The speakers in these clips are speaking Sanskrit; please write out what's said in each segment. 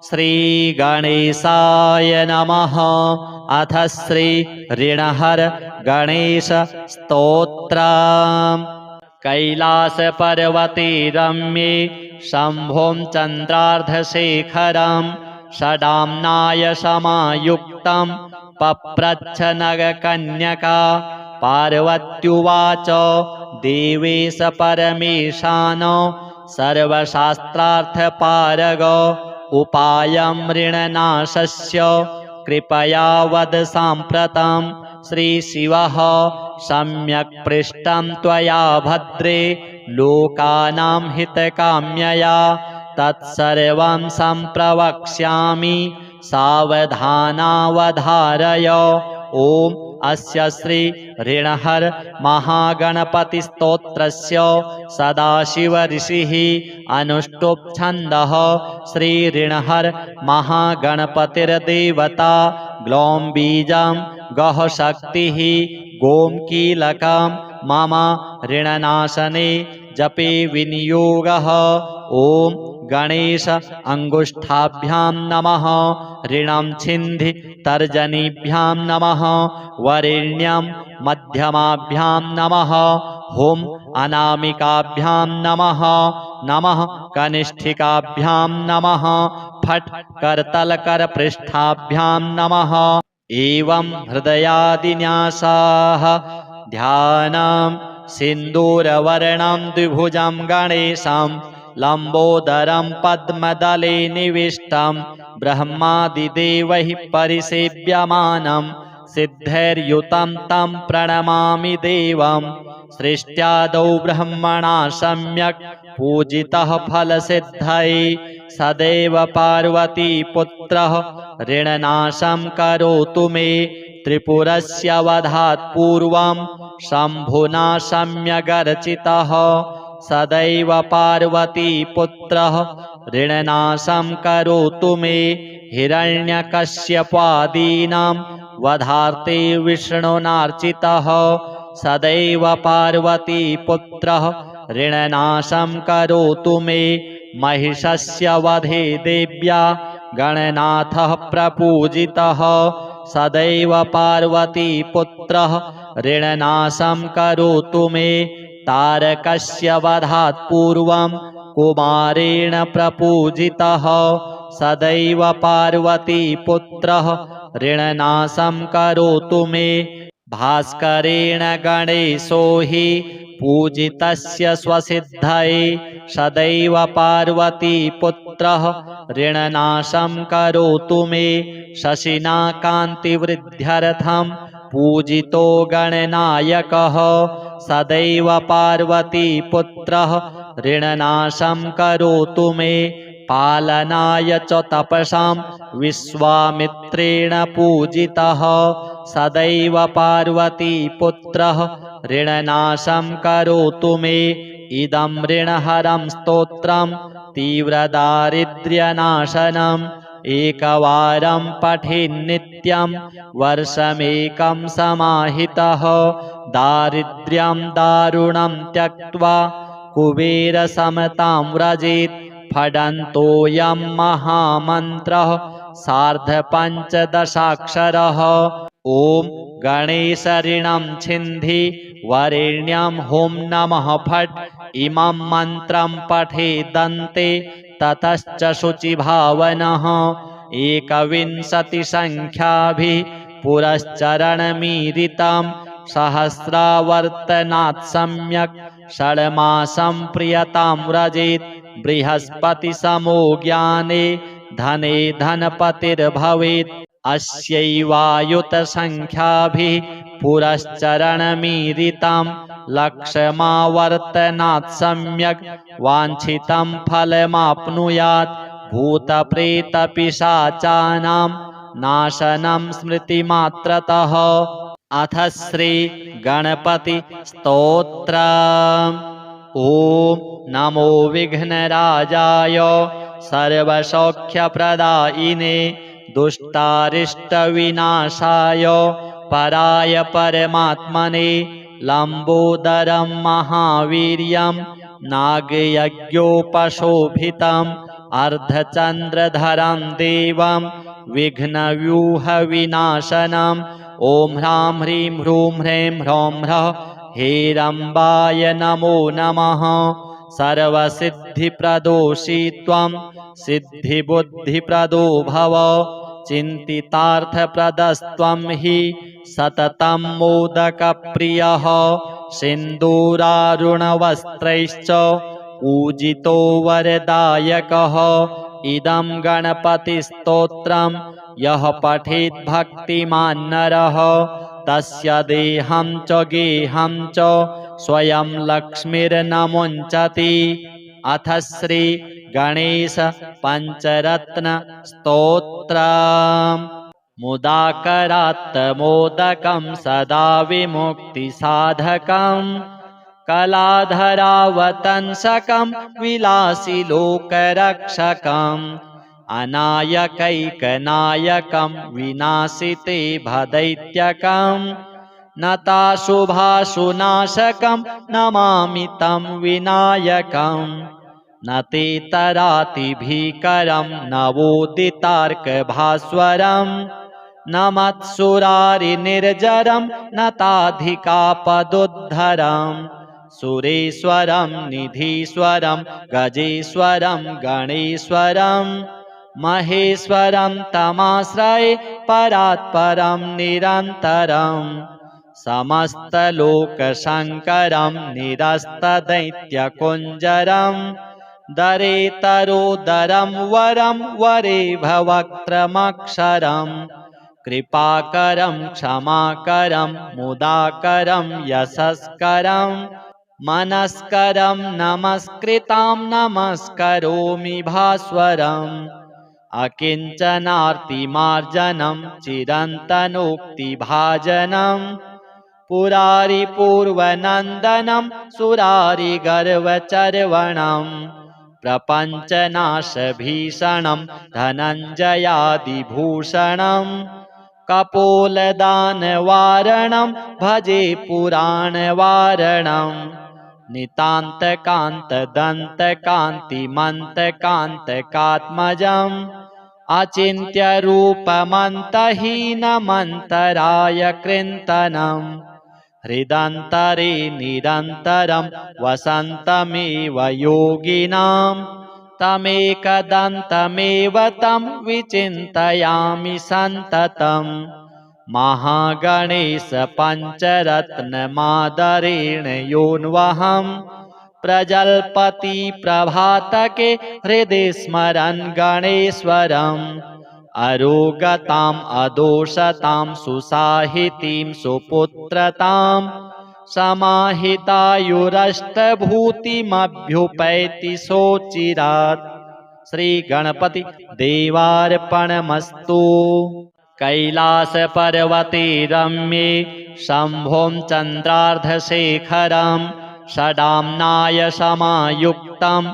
श्रीगणेशाय नमः। अथ श्री ऋणहर गणेश स्तोत्रम्। कैलासपर्वते रम्ये शम्भुं चन्द्रार्धशेखरं षडाम्नाय समायुक्तं पप्रच्छ नगकन्यका। पार्वत्युवाच देवेश परमेशान सर्वशास्त्रार्थपारग उपायं ऋणनाशस्य कृपया वद साम्प्रतं। श्रीशिवः सम्यक् पृष्टं त्वया भद्रे लोकानां हितकाम्यया तत्सर्वं सम्प्रवक्ष्यामि सावधानावधारय। ॐ अस्य श्री ऋणहर महागणपतिस्तोत्रस्य सदाशिव ऋषिः अनुष्टुप् छन्दः। श्री ऋणहर महागणपतिर्देवता ग्लौं बीजं गः शक्तिः गों कीलकं मम ऋणनाशने जपे विनियोगः। ॐ गणेश अंगुष्ठाभ्यां नमः। ऋणं छिन्धि तर्जनीभ्यां नमः। वरेण्यं मध्यमाभ्यां नमः। हुं अनामिकाभ्यां नमः। नमः कनिष्ठिकाभ्यां नमः। फट् करतलकरपृष्ठाभ्यां नमः। एवं हृदयादिन्यासाः ध्यानं सिन्दूरवर्णं द्विभुजं गणेशं लम्बोदरं पद्मदले निविष्टं ब्रह्मादिदेवैः परिसेव्यमानं सिद्धैर्युतं तं प्रणमामि देवं। सृष्ट्यादौ ब्रह्मणा सम्यक् पूजितः फलसिद्धये सदैव पार्वतीपुत्रः ऋणनाशं करोतु मे। त्रिपुरस्य वधात् पूर्वं शम्भुना सम्यगर्चितः सदैव पार्वतीपुत्रः ऋणनाशं करोतु मे। हिरण्यकश्यपादीनां वधार्थे विष्णुनार्चितः सदैव पार्वतीपुत्रः ऋणनाशं करोतु मे। महिषस्य वधे देव्या गणनाथः प्रपूजितः सदैव पार्वतीपुत्रः ऋणनाशं करोतु मे। तारकस्य वधात् पूर्वं कुमारेण प्रपूजितः सदैव पार्वतीपुत्रः ऋणनाशं करोतु मे। भास्करेण गणेशो हि पूजितस्य स्वसिद्धये सदैव पार्वतीपुत्रः ऋणनाशं करोतु मे। शशिना कान्तिवृद्ध्यर्थं पूजितो गणनायकः सदैव पार्वतीपुत्रः ऋणनाशं करोतु मे। पालनाय च तपसां विश्वामित्रेण पूजितः सदैव पार्वतीपुत्रः ऋणनाशं करोतु मे। इदं ऋणहरं स्तोत्रं तीव्रदारिद्र्यनाशनम् एकवारं पठेन्नित्यं वर्षमेकं समाहितः दारिद्र्यं दारुणं त्यक्त्वा कुबेरसमतां व्रजेत्। फडन्तोऽयं महामन्त्रः सार्धपञ्चदशाक्षरः। ॐ गणेश ऋणं छिन्धि वरेण्यं हुं नमः फट्। इमं मन्त्रं पठेदन्ते ततश्च शुचिभावनः 21संख्याभिः पुरश्चरणमीरितं सहस्रावर्तनात् सम्यक् षड्मासं प्रियतां व्रजेत्। बृहस्पतिसमो ज्ञाने धने धनपतिर्भवेत्। अस्यैवायुतसंख्याभिः पुरश्चरणमीरितं लक्षमावर्तनात् सम्यक् वाञ्छितं फलमाप्नुयात्। भूतप्रेतपिशाचानां नाशनं स्मृतिमात्रतः। अथ श्री गणपति स्तोत्रम्। ॐ नमो विघ्नराजाय सर्वसौख्यप्रदायिने दुष्टारिष्टविनाशाय पराय परमात्मने लम्बोदरं महावीर्यं नागयज्ञोपशोभितं अर्धचन्द्रधरं देवं विघ्नव्यूहविनाशनम् ॐ ह्रां ह्रीं ह्रूं ह्रैं ह्रौं ह्रः हेरम्बाय नमो नमः। सर्वसिद्धिप्रदोषी त्वं सिद्धिबुद्धिप्रदो भव। चिन्तितार्थप्रदस्त्वं हि सततं मोदकप्रियः। सिन्दूरारुणवस्त्रैश्च पूजितो वरदायकः। इदं गणपतिस्तोत्रं यः पठेत् भक्तिमान् नरः तस्य देहं च गेहं च स्वयं लक्ष्मीर्नमुञ्चति। अथ श्री गणेश पञ्चरत्न स्तोत्रम्। मुदाकरात् मोदकं सदा विमुक्तिसाधकम् कलाधरावतंसकं विलासिलोकरक्षकम् अनायकैकनायकं विनाशिते भदैत्यकं नताशुभाशुनाशकं नमामि तं विनायकम्। न ते तरातिभीकरं नवोदितार्कभास्वरं न मत्सुरारिनिर्जरं न ताधिकापदुद्धरम् सुरेश्वरं निधीश्वरं गजेश्वरं गणेश्वरं महेश्वरं तमाश्रये परात्परं निरन्तरम् समस्तलोकशङ्करं निरस्तदैत्यकुञ्जरं दरेतरोदरं वरं वरेभवक्त्रमक्षरम् कृपाकरं क्षमाकरं मुदाकरं यशस्करं मनस्करं नमस्कृतां नमस्करोमि भास्वरम् अकिञ्चनार्तिमार्जनं चिरन्तनोक्तिभाजनं पुरारिपूर्वनन्दनं सुरारिगर्वचर्वणं प्रपञ्चनाशभीषणं धनञ्जयादिभूषणं कपोलदानवारणं भजे पुराणवारणं नितान्तकान्तदन्तकान्तिमन्तकान्तकात्मजम् अचिन्त्यरूपमन्तहीनमन्तराय कृन्तनम् हृदन्तरे निरन्तरं वसन्तमेव योगिनां तमेकदन्तमेव तं विचिन्तयामि सन्ततम् महागणेश पञ्चरत्नमादरेण योऽन्वहं प्रजल्पति प्रभातके हृदि स्मरन् गणेश्वरम् अरोगताम् अदोषतां सुसाहितीं सुपुत्रतां समाहितायुरष्टभूतिमभ्युपैति सोचिरात्। श्री गणपति देवार्पणमस्तु। कैलासपर्वते रम्ये शम्भों चन्द्रार्धशेखरं षडाम्नाय समायुक्तं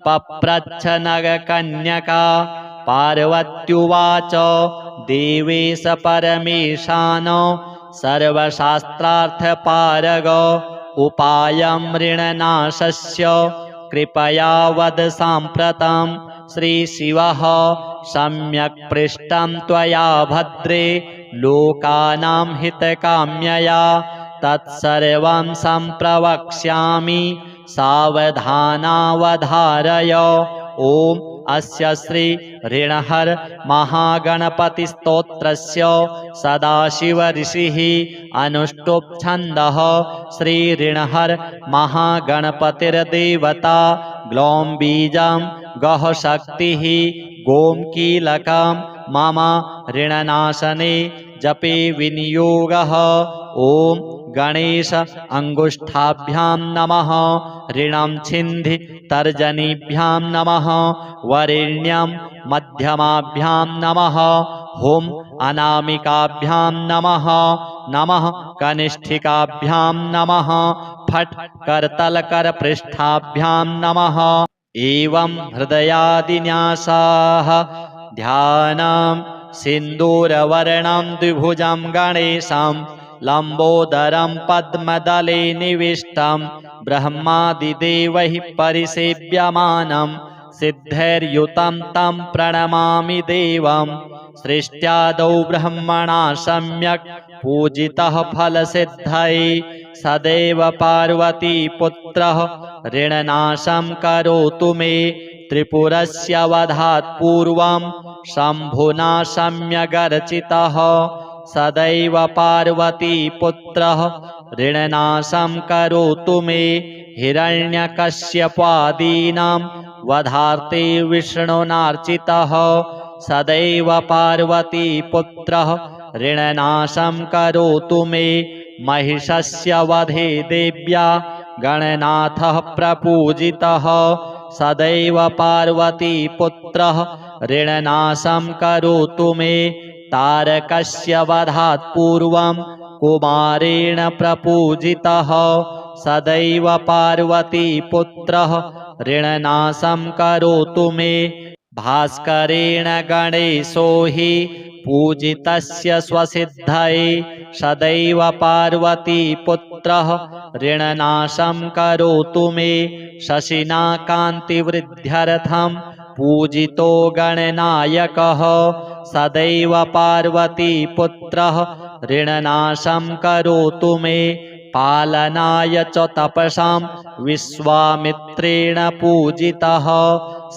पप्रच्छ नगकन्यका पार्वत्युवाच देवेश परमेशान सर्वशास्त्रार्थपारग उपायं ऋणनाशस्य कृपया वद साम्प्रतं। श्रीशिवः सम्यक् पृष्टं त्वया भद्रे लोकानां हितकाम्यया तत्सर्वं सम्प्रवक्ष्यामि सावधानावधारय। ॐ अस्य श्री ऋणहर महागणपतिस्तोत्रस्य सदाशिव ऋषिः अनुष्टुप् छन्दः। श्री ऋणहर महागणपतिर्देवता ग्लौं बीजं गः शक्तिः गों कीलकं मम ऋणनाशने जपे विनियोगः। ॐ गणेश अंगुष्ठाभ्यां नमः ऋणं छिन्धि तर्जनीभ्यां नमः वरेण्यं मध्यमाभ्यां नमः हुं अनामिकाभ्यां नमः नमः कनिष्ठिकाभ्यां नमः फट् करतलकरपृष्ठाभ्यां नमः। एवं हृदयादिन्यासाः ध्यानं सिन्दूरवर्णं द्विभुजं गणेशं लम्बोदरं पद्मदले निविष्टं ब्रह्मादिदेवैः परिसेव्यमानं सिद्धैर्युतं तं प्रणमामि देवं सृष्ट्यादौ ब्रह्मणा सम्यक् पूजितः फलसिद्धये सदैव पार्वतीपुत्रः ऋणनाशं करोतु मे त्रिपुरस्य वधात् पूर्वं शम्भुना सम्यगर्चितः सदैव पार्वतीपुत्रः ऋणनाशं करोतु मे हिरण्यकश्यपादीनां वधार्थे विष्णुनार्चितः सदैव पार्वतीपुत्रः ऋणनाशं करोतु मे महिषस्य वधे देव्या गणनाथः प्रपूजितः सदैव पार्वतीपुत्रः ऋणनाशं करोतु मे तारकस्य वधात् पूर्वं कुमारेण प्रपूजितः सदैव पार्वतीपुत्रः ऋणनाशं करोतु मे भास्करेण गणेशो हि पूजितस्य स्वसिद्धये सदैव पार्वतीपुत्रः ऋणनाशं करोतु मे शशिना कान्तिवृद्ध्यर्थं पूजितो गणनायकः सदैव पार्वतीपुत्रः ऋणनाशं करोतु मे पालनाय च तपसां विश्वामित्रेण पूजितः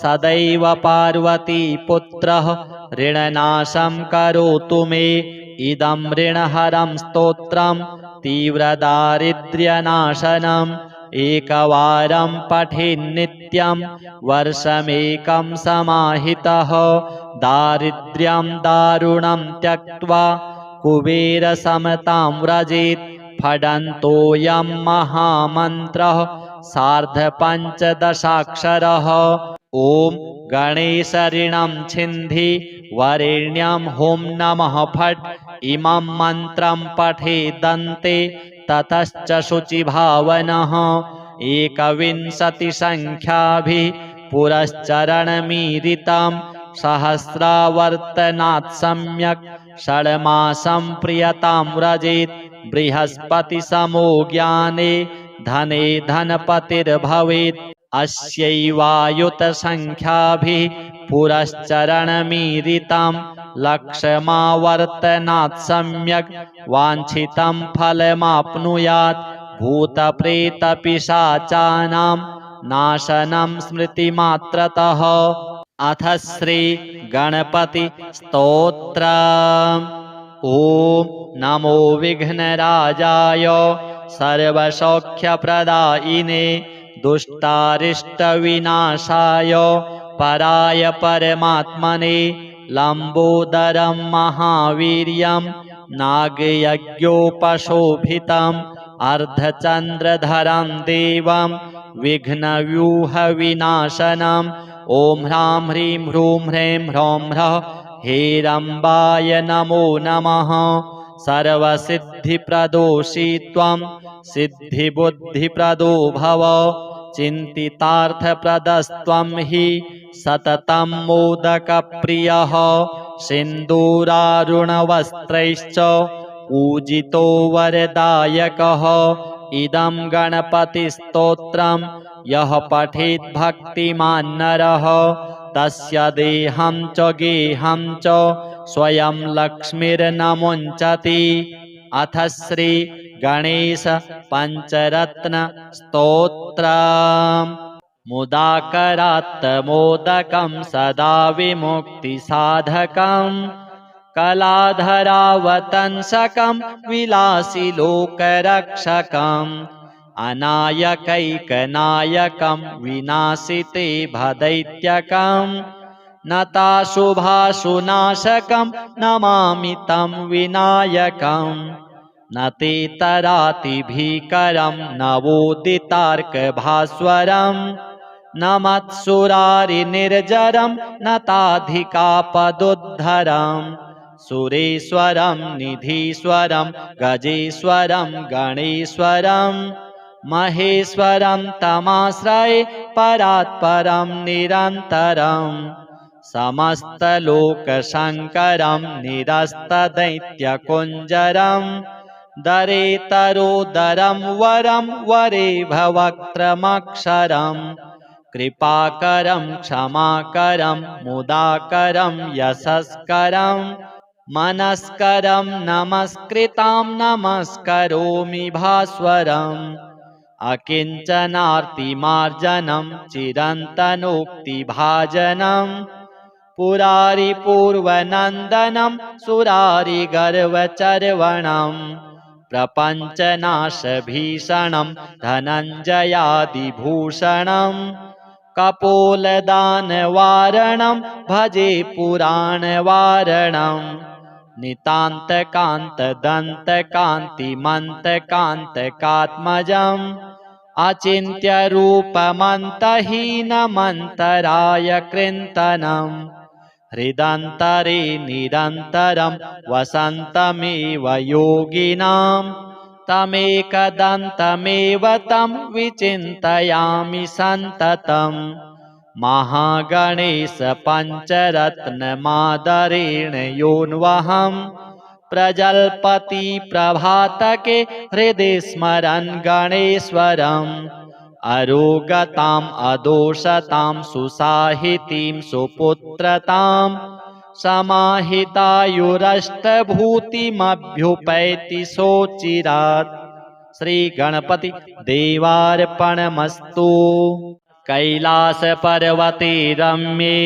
सदैव पार्वतीपुत्रः ऋणनाशं करोतु मे इदं ऋणहरं स्तोत्रं तीव्रदारिद्र्यनाशनम् एकवारं पठेन्नित्यं वर्षमेकं समाहितः दारिद्र्यं दारुणं त्यक्त्वा कुबेरसमतां व्रजेत् फडन्तोऽयं महामन्त्रः सार्धपञ्चदशाक्षरः ॐ गणेशऋणं छिन्धि वरेण्यं हुं नमः फट् इमं मन्त्रं पठेदन्ते ततश्च शुचिभावनः एकविंशतिसङ्ख्याभिः पुरश्चरणमीरितं सहस्रावर्तनात् सम्यक् षड्मासं प्रियतां व्रजेत् बृहस्पतिसमो ज्ञाने धने धनपतिर्भवेत् अस्यैवायुतसङ्ख्याभिः पुरश्चरणमीरितं लक्षमावर्तनात् सम्यक् वाञ्छितं फलमाप्नुयात् भूतप्रेतपिशाचानां नाशनं स्मृतिमात्रतः अथ श्री गणपति स्तोत्रम् ॐ नमो विघ्नराजाय सर्वसौख्यप्रदायिने दुष्टारिष्टविनाशाय पराय परमात्मने लम्बोदरं महावीर्यं नागयज्ञोपशोभितम् अर्धचन्द्रधरं देवं विघ्नव्यूहविनाशनम् ॐ ह्रां ह्रीं ह्रूं ह्रैं ह्रौं ह्रः हेरम्बाय नमो नमः सर्वसिद्धिप्रदोषी त्वं सिद्धिबुद्धिप्रदो भव चिन्तितार्थप्रदस्त्वं हि सततं मोदकप्रियः सिन्दूरारुणवस्त्रैश्च पूजितो वरदायकः इदं गणपतिस्तोत्रं यः पठेत् भक्तिमान् नरः तस्य देहं च गेहं च स्वयं लक्ष्मीर्नमुञ्चति अथ श्री गणेश पञ्चरत्न स्तोत्रम् मुदाकरात्तमोदकं सदा विमुक्तिसाधकं कलाधरावतंसकं विलासिलोकरक्षकम् अनायकैकनायकं विनाशिते भदैत्यकं नताशुभाशुनाशकं नमामि तं विनायकं न ते तरातिभीकरं नवोदितार्कभास्वरं न मत्सुरारिनिर्जरं न ताधिकापदुद्धरं सुरेश्वरं निधीश्वरं गजेश्वरं गणेश्वरं महेश्वरं तमाश्रये परात्परं निरन्तरं समस्तलोकशङ्करं निरस्तदैत्यकुञ्जरं दरेतरोदरं वरं वरे भवक्त्रमक्षरं कृपाकरं क्षमाकरं मुदाकरं यशस्करं मनस्करं नमस्कृतां नमस्करोमि भास्वरम् अकिञ्चनार्तिमार्जनं चिरन्तनोक्तिभाजनं पुरारिपूर्वनन्दनं सुरारिगर्वचर्वणं प्रपञ्चनाशभीषणं धनञ्जयादिभूषणं कपोलदानवारणं भजे पुराणवारणं नितान्तकान्तदन्तकान्तिमन्तकान्तकात्मजम् अचिन्त्यरूपमन्तहीनमन्तराय कृन्तनं हृदन्तरे निरन्तरं वसन्तमेव योगिनां तमेकदन्तमेव तं विचिन्तयामि सन्ततम् महागणेशपञ्चरत्नमादरेण योऽन्वहम् प्रजल्पति प्रभातके हृदि स्मरन् गणेश्वरम् अरोगताम् अदोषतां सुसाहितीं सुपुत्रतां समाहितायुरष्टभूतिमभ्युपैति सोचिरात् श्रीगणपति देवार्पणमस्तु। कैलासपर्वते रम्ये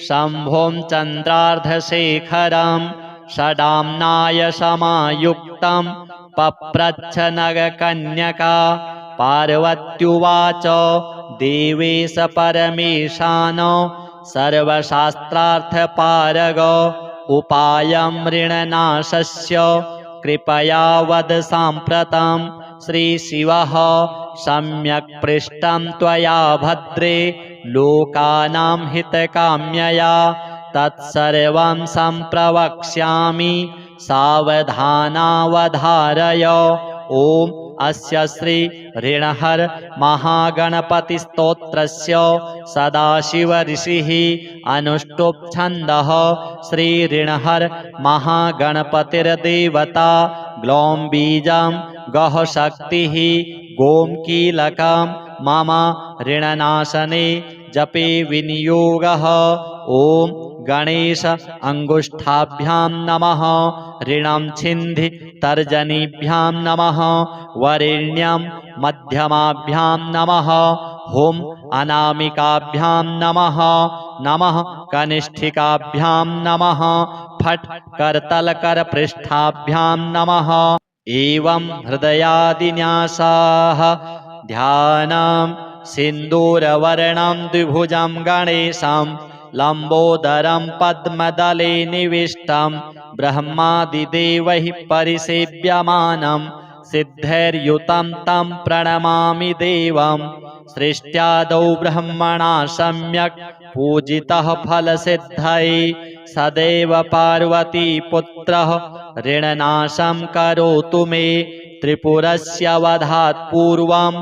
शम्भों चन्द्रार्धशेखरं षडाम्नाय समायुक्तं पप्रच्छ नगकन्यका पार्वत्युवाच देवेश परमेशान सर्वशास्त्रार्थपारग उपायं ऋणनाशस्य कृपया वद साम्प्रतं श्रीशिवः सम्यक् पृष्टं त्वया भद्रे लोकानां हितकाम्यया तत्सर्वं सम्प्रवक्ष्यामि सावधानावधारय। ॐ अस्य श्री ऋणहर महागणपतिस्तोत्रस्य सदाशिव ऋषिः अनुष्टुप् छन्दः श्री ऋणहर महागणपतिर्देवता ग्लौं बीजं गः शक्तिः गों कीलकं मम ऋणनाशने जपे विनियोगः। ॐ गणेश अंगुष्ठाभ्यां नमः ऋणं छिन्धि तर्जनीभ्यां नमः वरेण्यं मध्यमाभ्यां नमः हुं अनामिकाभ्यां नमः नमः कनिष्ठिकाभ्यां नमः फट् करतलकरपृष्ठाभ्यां नमः। एवं हृदयादिन्यासाः ध्यानं सिन्दूरवर्णं द्विभुजं गणेशं लम्बोदरं पद्मदले निविष्टं ब्रह्मादिदेवैः परिसेव्यमानं सिद्धैर्युतं तं प्रणमामि देवं सृष्ट्यादौ ब्रह्मणा सम्यक् पूजितः फलसिद्धये सदैव पार्वतीपुत्रः ऋणनाशं करोतु मे त्रिपुरस्य वधात् पूर्वं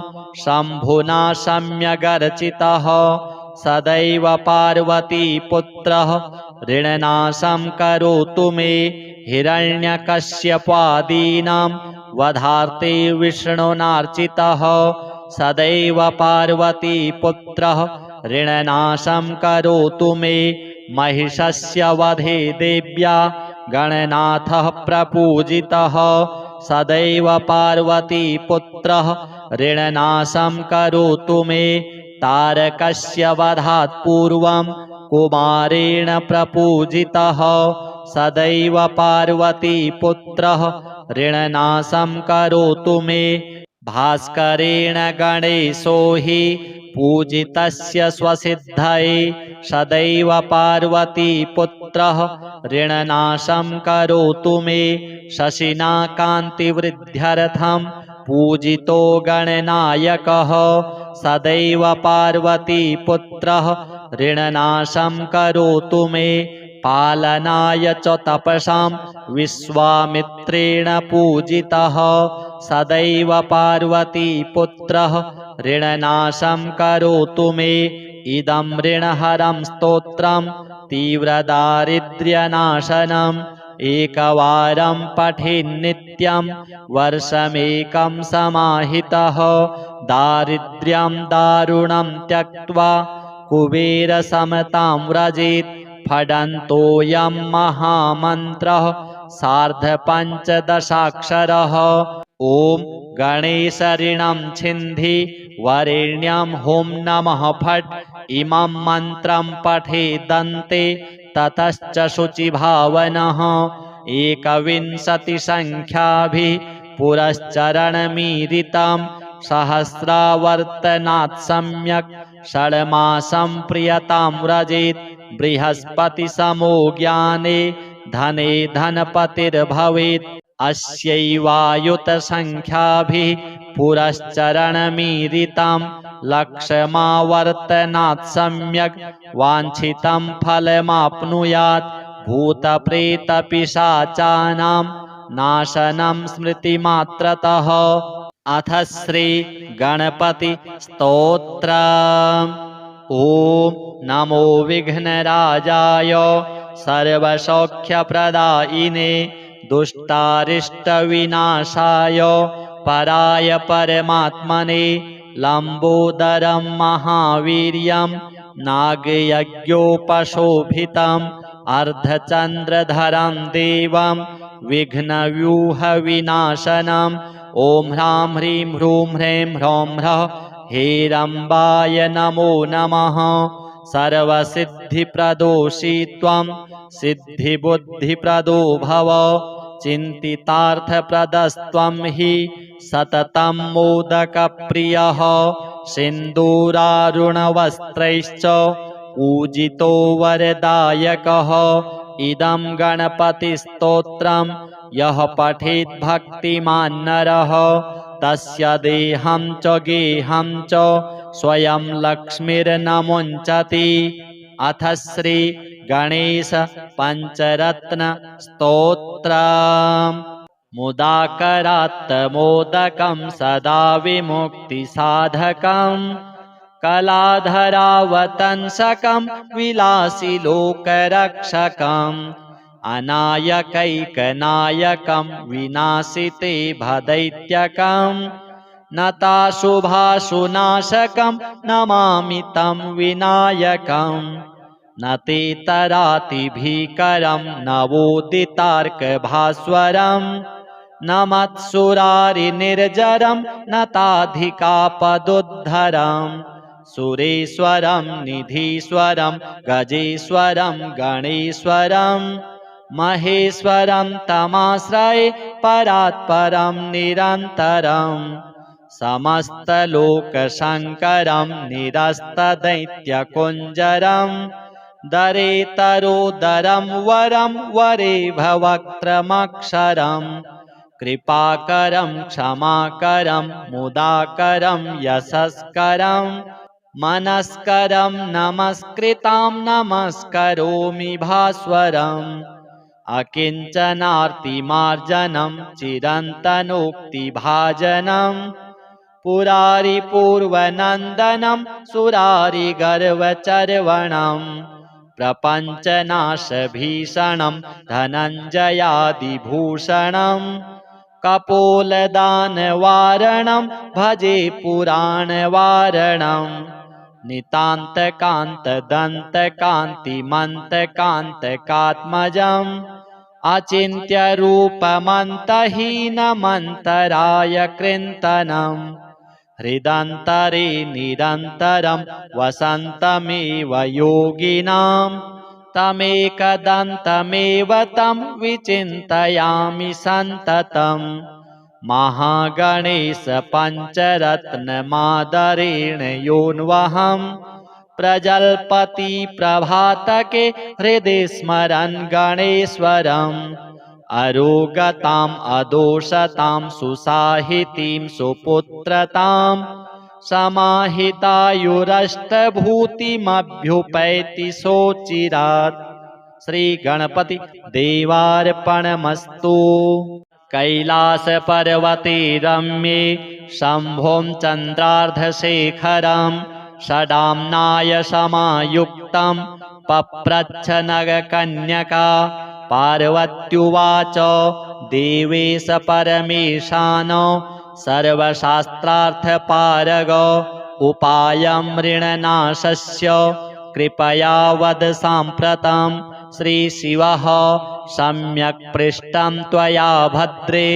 शम्भुना सम्यगर्चितः सदैव पार्वतीपुत्रः ऋणनाशं करोतु मे हिरण्यकश्यपादीनां वधार्थे विष्णुनार्चितः सदैव पार्वतीपुत्रः ऋणनाशं करोतु मे महिषस्य वधे देव्या गणनाथः प्रपूजितः सदैव पार्वतीपुत्रः ऋणनाशं करोतु मे तारकस्य वधात् पूर्वं कुमारेण प्रपूजितः सदैव पार्वतीपुत्रः ऋणनाशं करोतु मे भास्करेण गणेशो हि पूजितस्य स्वसिद्धये सदैव पार्वतीपुत्रः ऋणनाशं करोतु मे शशिना कान्तिवृद्ध्यर्थं पूजितो गणनायकः सदैव पार्वतीपुत्रः ऋणनाशं करोतु मे पालनाय च तपसां विश्वामित्रेण पूजितः सदैव पार्वतीपुत्रः ऋणनाशं करोतु मे इदं ऋणहरं स्तोत्रं तीव्रदारिद्र्यनाशनं एकवारं पठेन्नित्यं वर्षमेकं समाहितः दारिद्र्यं दारुणं त्यक्त्वा कुबेरसमतां व्रजेत् फडन्तोऽयं महामन्त्रः सार्धपञ्चदशाक्षरः ॐ गणेशऋणं छिन्धि वरेण्यं हुं नमः फट् इमं मन्त्रं पठेदन्ते ततश्च शुचिभावनः एकविंशतिसङ्ख्याभिः पुरश्चरणमीरितं सहस्रावर्तनात् सम्यक् षड्मासं प्रियतां व्रजेत् बृहस्पतिसमो ज्ञाने धने धनपतिर्भवेत् अस्यैवायुतसङ्ख्याभिः पुरश्चरणमीरितं लक्षमावर्तनात् सम्यक् वाञ्छितं फलमाप्नुयात् भूतप्रेतपिशाचानां नाशनं स्मृतिमात्रतः अथ श्री गणपति स्तोत्र ॐ नमो विघ्नराजाय सर्वसौख्यप्रदायिने दुष्टारिष्टविनाशाय पराय परमात्मने लम्बोदरं महावीर्यं नागयज्ञोपशोभितं अर्धचन्द्रधरं देवं विघ्नव्यूहविनाशनम् ॐ ह्रां ह्रीं ह्रूं ह्रैं ह्रौं ह्रः हेरम्बाय नमो नमः सर्वसिद्धिप्रदोषी त्वं सिद्धिबुद्धिप्रदो भव चिन्तितार्थप्रदस्त्वं हि सततं मोदकप्रियः सिन्दूरारुणवस्त्रैश्च पूजितो वरदायकः इदं गणपतिस्तोत्रं यः पठेत् भक्तिमान् नरः तस्य देहं च गेहं च स्वयं लक्ष्मीर्न मुञ्चति अथ श्री गणेश पञ्चरत्न स्तोत्रम् मुदाकरात् मोदकं सदा विमुक्तिसाधकं कलाधरावतंसकं विलासिलोकरक्षकम् अनायकैकनायकं विनाशिते भदैत्यकं नताशुभाशुनाशकं नमामि तं विनायकं न ते तरातिभीकरं नवोदितार्कभास्वरं न मत्सुरारिनिर्जरं नताधिकापदुद्धरं सुरेश्वरं निधीश्वरं गजेश्वरं गणेश्वरं महेश्वरं तमाश्रये परात्परं निरन्तरं समस्तलोकशङ्करं निरस्तदैत्यकुञ्जरं दरेतरोदरं वरं वरेभवक्त्रमक्षरं कृपाकरं क्षमाकरं मुदाकरं यशस्करं मनस्करं नमस्कृतां नमस्करोमि भास्वरम् अकिञ्चनार्तिमार्जनं चिरन्तनोक्तिभाजनं पुरारिपूर्वनन्दनं सुरारिगर्वचर्वणं प्रपञ्चनाशभीषणं धनञ्जयादिभूषणं कपोलदानवारणं भजे पुराणवारणं नितान्तकान्तदन्तकान्तिमन्तकान्तकात्मजम् अचिन्त्यरूपमन्तहीनमन्तराय कृन्तनं हृदन्तरे निरन्तरं वसन्तमेव योगिनां तमेकदन्तमेव तं विचिन्तयामि सन्ततं महागणेश पञ्चरत्नमादरेण योऽन्वहं प्रजल्पति प्रभातके हृदि स्मरन् गणेश्वरम् अरोगताम् अदोषतां सुसाहितीं सुपुत्रतां समाहितायुरष्टभूतिमभ्युपैति सोचिरात् श्री गणपति देवार्पणमस्तु। कैलासपर्वते रम्ये शम्भुं चन्द्रार्धशेखरं षडाम्नाय समायुक्तं पप्रच्छ नगकन्यका पार्वत्युवाच देवेश परमेशान सर्वशास्त्रार्थपारग उपायं ऋणनाशस्य कृपया वद साम्प्रतं श्रीशिवः सम्यक् पृष्टं त्वया भद्रे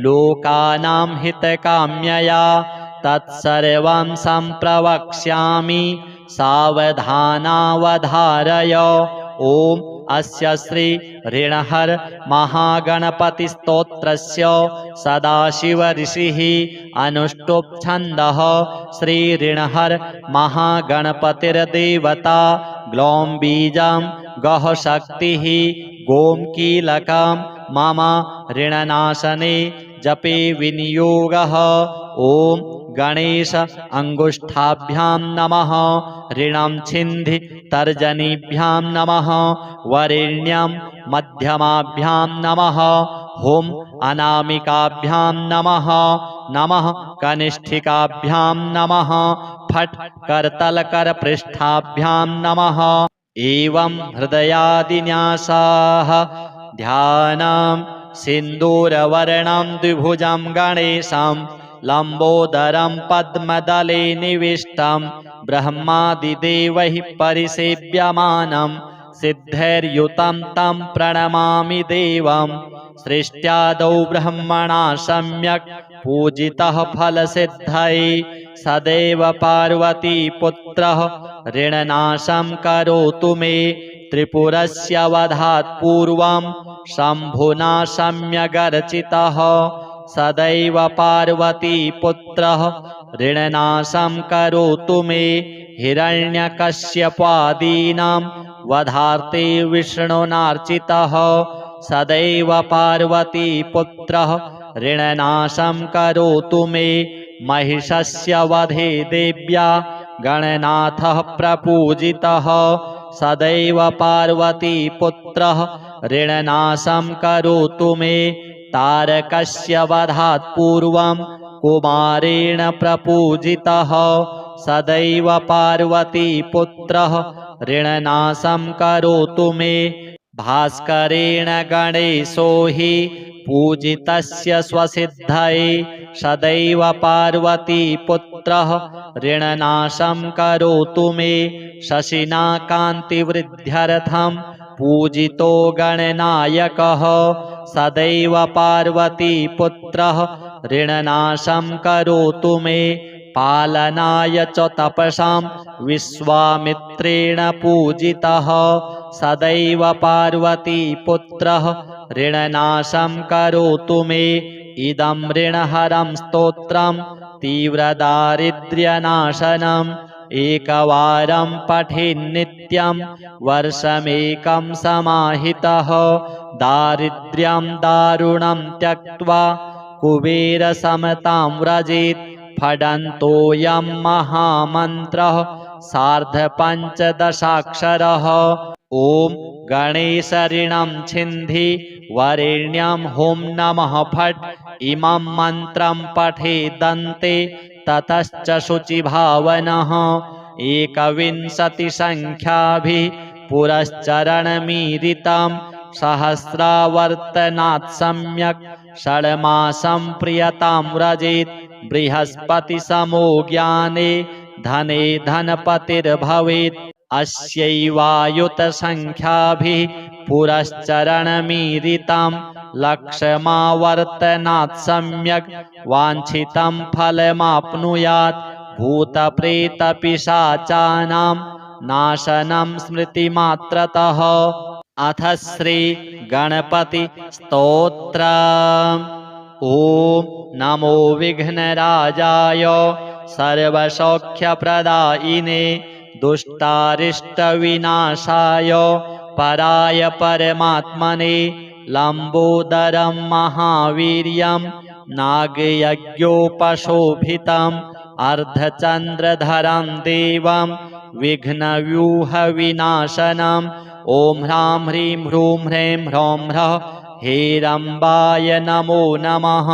लोकानां हितकाम्यया तत्सर्वं सम्प्रवक्ष्यामि सावधानावधारय। ॐ अस्य श्री ऋणहर महागणपतिस्तोत्रस्य सदाशिव ऋषिः अनुष्टुप् छन्दः श्री ऋणहर महागणपतिर्देवता ग्लौं बीजं गः शक्तिः गों कीलकं मम ऋणनाशने जपे विनियोगः। ॐ गणेश अंगुष्ठाभ्यां नमः ऋणं छिन्धि तर्जनीभ्यां नमः वरेण्यं मध्यमाभ्यां नमः हुं अनामिकाभ्यां नमः नमः कनिष्ठिकाभ्यां नमः फट् करतलकरपृष्ठाभ्यां नमः। एवं हृदयादिन्यासाः ध्यानं सिन्दूरवर्णं द्विभुजं गणेशं लम्बोदरं पद्मदले निविष्टं ब्रह्मादिदेवैः परिसेव्यमानं सिद्धैर्युतं तं प्रणमामि देवं सृष्ट्यादौ ब्रह्मणा सम्यक् पूजितः फलसिद्धये सदैव पार्वतीपुत्रः ऋणनाशं करोतु मे त्रिपुरस्य वधात् पूर्वं शम्भुना सम्यगर्चितः सदैव पार्वतीपुत्रः ऋणनाशं करोतु मे हिरण्यकश्यपादीनां वधार्थे विष्णुनार्चितः सदैव पार्वतीपुत्रः ऋणनाशं करोतु मे महिषस्य वधे देव्या गणनाथः प्रपूजितः सदैव पार्वतीपुत्रः ऋणनाशं करोतु मे तारकस्य वधात् पूर्वं कुमारेण प्रपूजितः सदैव पार्वतीपुत्रः ऋणनाशं करोतु मे भास्करेण गणेशो हि पूजितस्य स्वसिद्धये सदैव पार्वतीपुत्रः ऋणनाशं करोतु मे शशिना कान्तिवृद्ध्यर्थं पूजितो गणनायकः सदैव पार्वतीपुत्रः ऋणनाशं करोतु मे पालनाय च तपसां विश्वामित्रेण पूजितः सदैव पार्वतीपुत्रः ऋणनाशं करोतु मे इदं ऋणहरं स्तोत्रं तीव्रदारिद्र्यनाशनम् एकवारं पठेन्नित्यं वर्षमेकं समाहितः दारिद्र्यं दारुणं त्यक्त्वा कुबेरसमतां व्रजेत् फडन्तोऽयं महामन्त्रः सार्धपञ्चदशाक्षरः। ॐ गणेश ऋणं छिन्धि वरेण्यं हुं नमः फट् इमं मन्त्रं पठेदन्ते ततश्च शुचिभावनः 21 पुरश्चरणमीरितं सहस्रावर्तनात् सम्यक् षड्मासं प्रियतां व्रजेत् बृहस्पतिसमो ज्ञाने धने धनपतिर्भवेत् अस्यैवायुतसङ्ख्याभिः पुरश्चरणमीरितं लक्षमावर्तनात् सम्यक् वाञ्छितं फलमाप्नुयात् भूतप्रेतपिशाचानां नाशनं स्मृतिमात्रतः। अथ श्री गणपति स्तोत्रम्। ॐ नमो विघ्नराजाय सर्वसौख्यप्रदायिने दुष्टारिष्टविनाशाय पराय परमात्मने लम्बोदरं महावीर्यं नागयज्ञोपशोभितम् अर्धचन्द्रधरं देवं विघ्नव्यूहविनाशनम् ॐ ह्रां ह्रीं ह्रूं ह्रैं ह्रौं ह्रः हेरम्बाय नमो नमः।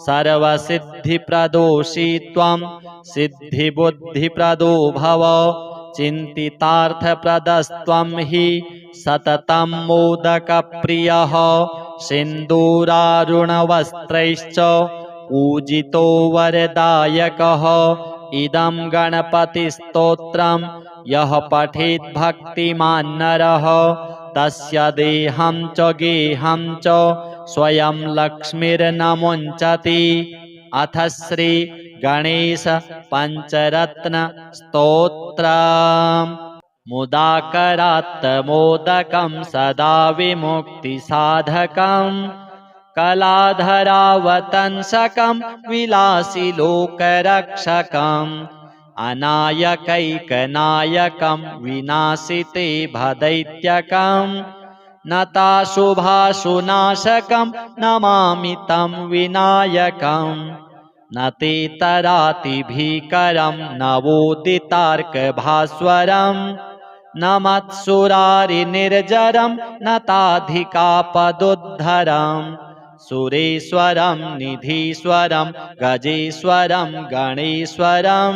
सर्वसिद्धिप्रदोषी त्वं सिद्धिबुद्धिप्रदो भव चिन्तितार्थप्रदस्त्वं हि सततं मोदकप्रियः सिन्दूरारुणवस्त्रैश्च पूजितो वरदायकः इदं गणपतिस्तोत्रं यः पठेत् भक्तिमान् नरः तस्य देहं च गेहं च स्वयं लक्ष्मीर्नमुञ्चति। अथ श्री गणेश पञ्चरत्न स्तोत्रम्। मुदाकरात् मोदकं सदा विमुक्तिसाधकं कलाधरावतंसकं विलासिलोकरक्षकम् अनायकैकनायकं विनाशिते भदैत्यकं नताशुभाशुनाशकं नमामि तं विनायकम् न ते तरातिभीकरं नवोदितार्कभास्वरं न मत्सुरारिनिर्जरं न ताधिकापदुद्धरं सुरेश्वरं निधीश्वरं गजेश्वरं गणेश्वरं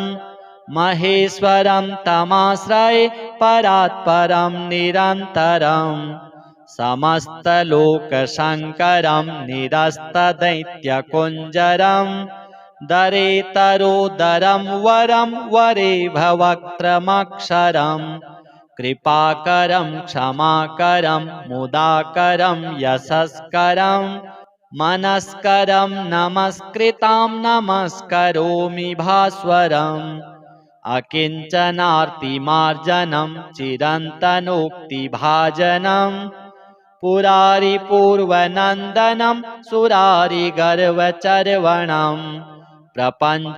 महेश्वरं तमाश्रये परात्परं निरन्तरं समस्तलोकशङ्करं निरस्तदैत्यकुञ्जरं दरेतरोदरं वरं वरेभवक्त्रमक्षरं कृपाकरं क्षमाकरं मुदाकरं यशस्करं मनस्करं नमस्कृतां नमस्करोमि भास्वरम् अकिञ्चनार्तिमार्जनं चिरन्तनोक्तिभाजनं पुरारिपूर्वनन्दनं सुरारिगर्वचर्वणं प्रपञ्चनाशभीषणं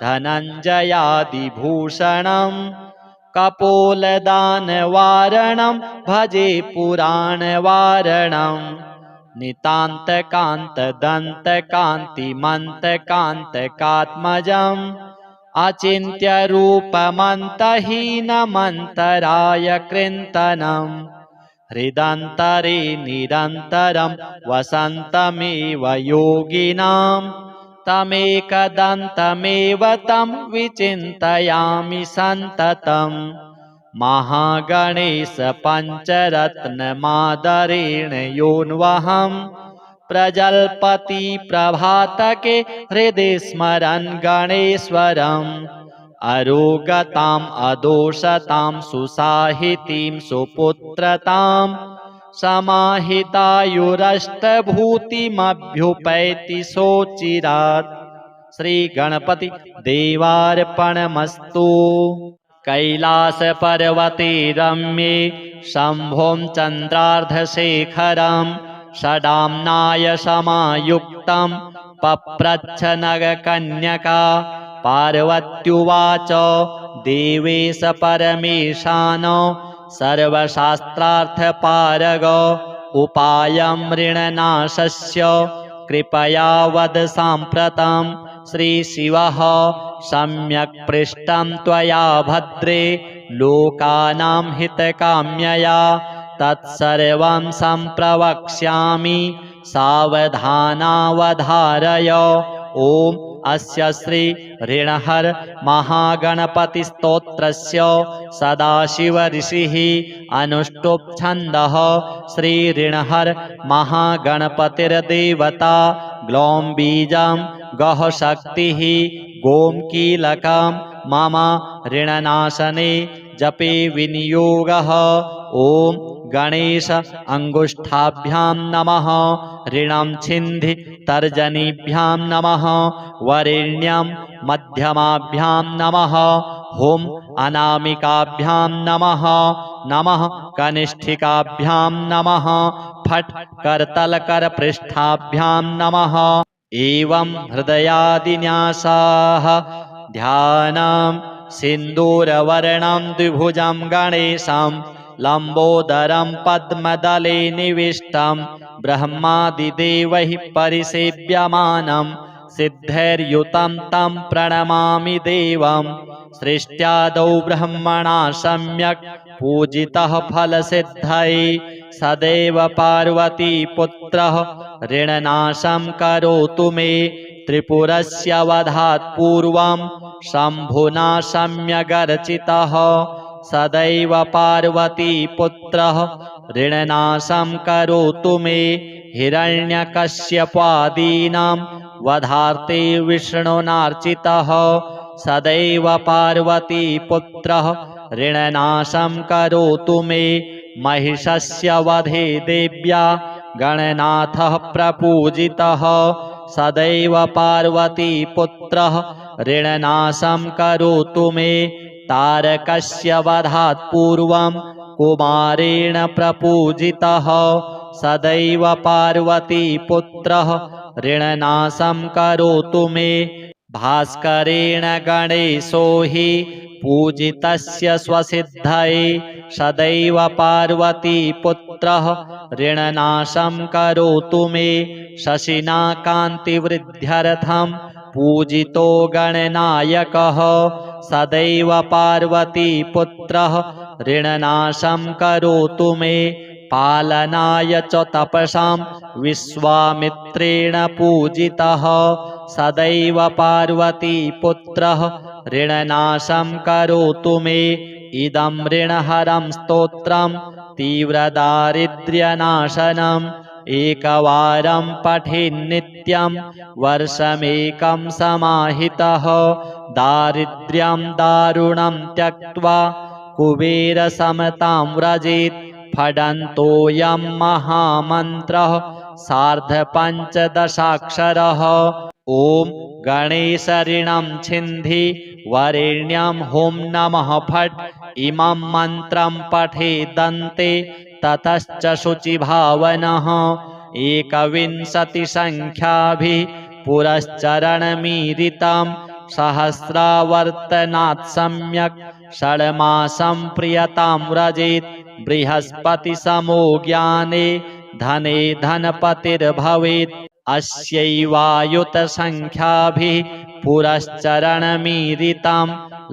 धनञ्जयादिभूषणं कपोलदानवारणं भजे पुराणवारणं नितान्तकान्तदन्तकान्तिमन्तकान्तकात्मजम् अचिन्त्यरूपमन्तहीनमन्तराय कृन्तनं हृदन्तरे निरन्तरं वसन्तमेव योगिनां तमेकदन्तमेव तं विचिन्तयामि सन्ततम् महागणेश पञ्चरत्नमादरेण योऽन्वहं प्रजल्पति प्रभातके हृदि स्मरन् गणेश्वरम् अरोगताम् अदोषतां सुसाहितीं सुपुत्रतां समाहितायुरष्टभूतिमभ्युपैति सोचिरात्। श्री गणपति देवार्पणमस्तु। कैलासपर्वते रम्ये शम्भों चन्द्रार्धशेखरं षडाम्नाय समायुक्तं पप्रच्छ नगकन्यका पार्वत्युवाच देवेश परमेशान सर्वशास्त्रार्थपारग उपायं ऋणनाशस्य कृपया वद साम्प्रतं। श्रीशिवः सम्यक् पृष्टं त्वया भद्रे लोकानां हितकाम्यया तत्सर्वं सम्प्रवक्ष्यामि सावधानावधारय। ॐ अस्य श्री ऋणहर महागणपतिस्तोत्रस्य सदाशिव ऋषिः अनुष्टुप् छन्दः। श्री ऋणहर महागणपतिर्देवता ग्लौं बीजं गः शक्तिः गों कीलकं मम ऋणनाशने जपे विनियोगः। ॐ गणेश अंगुष्ठाभ्यां नमः। ऋणं छिन्धि तर्जनीभ्यां नमः। वरेण्यं मध्यमाभ्यां नमः। हुं अनामिकाभ्यां नमः। नमः कनिष्ठिकाभ्यां नमः। फट् करतलकरपृष्ठाभ्यां नमः। एवं हृदयादिन्यासाः ध्यानं सिन्दूरवर्णं द्विभुजं गणेशं लम्बोदरं पद्मदले निविष्टं ब्रह्मादिदेवैः परिसेव्यमानं सिद्धैर्युतं तं प्रणमामि देवं। सृष्ट्यादौ ब्रह्मणा सम्यक् पूजितः फलसिद्धये सदैव पार्वतीपुत्रः ऋणनाशं करोतु मे त्रिपुरस्य वधात् पूर्वं शम्भुना सम्यगर्चितः सदैव पार्वतीपुत्रः ऋणनाशं करोतु मे हिरण्यकश्यपादीनां वधार्थे विष्णुनार्चितः सदैव पार्वतीपुत्रः ऋणनाशं करोतु मे महिषस्य वधे देव्या गणनाथः प्रपूजितः सदैव पार्वतीपुत्रः ऋणनाशं करोतु मे तारकस्य वधात् पूर्वं कुमारेण प्रपूजितः सदैव पार्वतीपुत्रः ऋणनाशं करोतु मे भास्करेण गणेशो हि पूजितस्य स्वसिद्धये सदैव पार्वतीपुत्रः ऋणनाशं करोतु मे शशिना कान्तिवृद्ध्यर्थं पूजितो गणनायकः सदैव पार्वतीपुत्रः ऋणनाशं करोतु मे पालनाय च तपसां विश्वामित्रेण पूजितः सदैव पार्वतीपुत्रः ऋणनाशं करोतु मे इदं ऋणहरं स्तोत्रं तीव्रदारिद्र्यनाशनम् एकवारं पठेन्नित्यं वर्षमेकं समाहितः दारिद्र्यं दारुणं त्यक्त्वा कुबेरसमतां व्रजेत् फडन्तोऽयं महामन्त्रः सार्धपञ्चदशाक्षरः ॐ गणेशऋणं छिन्धि वरेण्यं हुं नमः फट् इमं मन्त्रं पठेदन्ते ततश्च शुचिभावनः एकविंशतिसङ्ख्याभिः पुरश्चरणमीरितं सहस्रावर्तनात् सम्यक् षड्मासं प्रियतां व्रजेत् बृहस्पतिसमो ज्ञाने धने धनपतिर्भवेत् अस्यैवायुतसङ्ख्याभिः पुरश्चरणमीरितं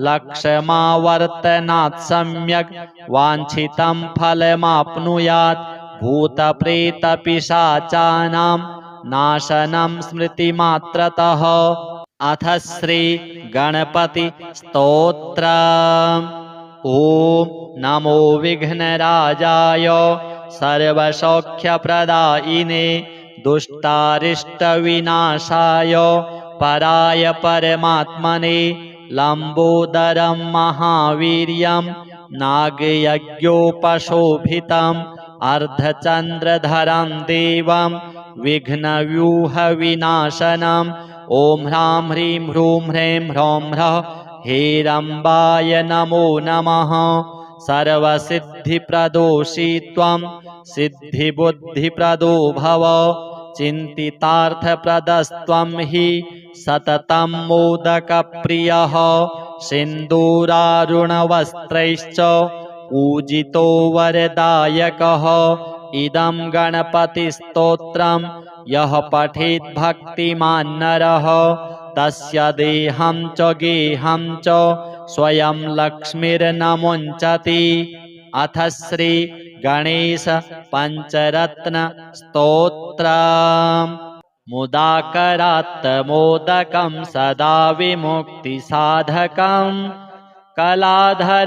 लक्षमावर्तनात् सम्यक् वाञ्छितं फलमाप्नुयात् भूतप्रेतपिशाचानां नाशनं स्मृतिमात्रतः अथ श्री गणपति स्तोत्रम् ॐ नमो विघ्नराजाय सर्वसौख्यप्रदायिने दुष्टारिष्टविनाशाय पराय परमात्मने लम्बोदरं महावीर्यं नागयज्ञोपशोभितम् अर्धचन्द्रधरं देवं विघ्नव्यूहविनाशनम् ॐ ह्रां ह्रीं ह्रूं ह्रैं ह्रौं ह्रः हेरम्बाय नमो नमः सर्वसिद्धिप्रदोषी त्वं सिद्धिबुद्धिप्रदो भव चिन्तितार्थप्रदस्त्वं हि सततं मोदकप्रियः सिन्दूरारुणवस्त्रैश्च पूजितो वरदायकः इदं गणपतिस्तोत्रं यः पठेत् भक्तिमान् नरः तस्य देहं च गेहं च स्वयं लक्ष्मीर्नमुञ्चति अथ श्री गणेश पञ्चरत्न स्तोत्रम् मुदाकरात्तमोदकं सदा विमुक्तिसाधकं कलाधरावतंसकं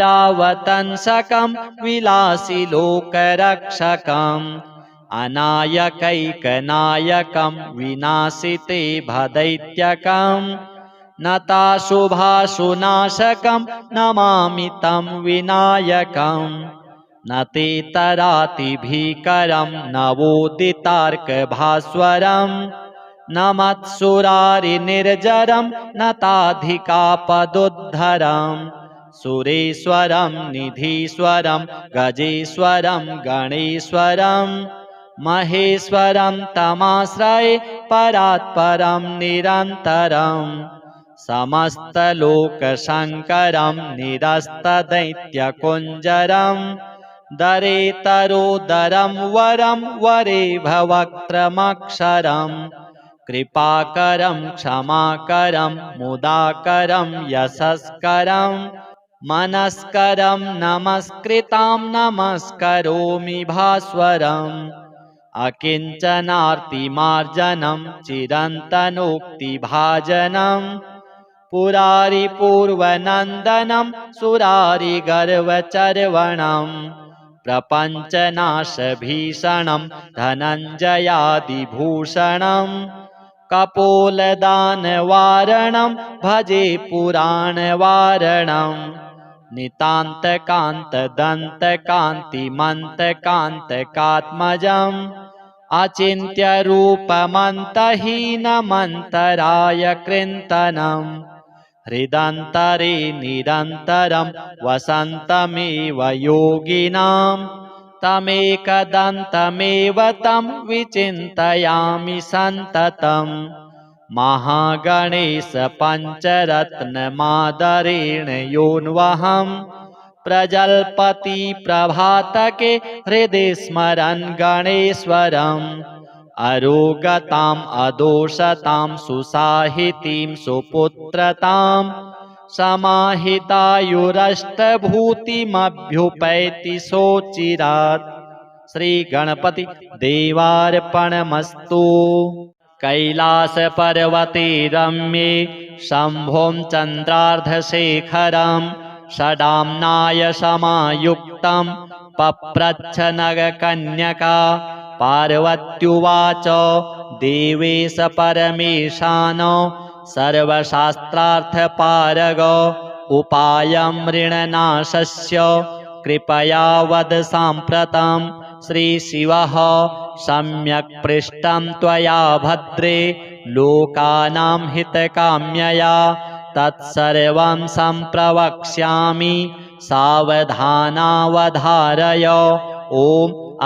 विलासिलोकरक्षकम् अनायकैकनायकं विनाशिते भदैत्यकं नताशुभाशुनाशकं नमामि तं विनायकम् न ते तरातिभीकरं नवोदितार्कभास्वरं न मत्सुरारिनिर्जरं न ताधिकापदुद्धरं सुरेश्वरं निधीश्वरं गजेश्वरं गणेश्वरं महेश्वरं तमाश्रये परात्परं निरन्तरं समस्तलोकशङ्करं निरस्तदैत्यकुञ्जरं दरेतरोदरं वरं वरेभवक्त्रमक्षरं कृपाकरं क्षमाकरं मुदाकरं यशस्करं मनस्करं नमस्कृतां नमस्करोमि भास्वरम् अकिञ्चनार्तिमार्जनं चिरन्तनोक्तिभाजनं पुरारिपूर्वनन्दनं सुरारिगर्वचर्वणं प्रपञ्चनाशभीषणं धनञ्जयादिभूषणं कपोलदानवारणं भजे पुराणवारणं नितान्तकान्तदन्तकान्तिमन्तकान्तकात्मजम् अचिन्त्यरूपमन्तहीनमन्तराय कृन्तनं हृदन्तरे निरन्तरं वसन्तमेव योगिनां तमेकदन्तमेव तं विचिन्तयामि सन्ततं महागणेश पञ्चरत्नमादरेण योऽन्वहं प्रजल्पति प्रभातके हृदि स्मरन् गणेश्वरम् अरोगताम् अदोषतां सुसाहितीं सुपुत्रतां समाहितायुरष्टभूतिमभ्युपैति सोचिरात्। श्री गणपति देवार्पणमस्तु। कैलासपर्वते रम्ये शम्भों चन्द्रार्धशेखरं षडाम्नाय समायुक्तं पप्रच्छ नगकन्यका पार्वत्युवाच देवेश परमेशान सर्वशास्त्रार्थपारग उपायं ऋणनाशस्य कृपया वद साम्प्रतं श्रीशिवः सम्यक् पृष्टं त्वया भद्रे लोकानां हितकाम्यया तत्सर्वं सम्प्रवक्ष्यामि सावधानावधारय। ॐ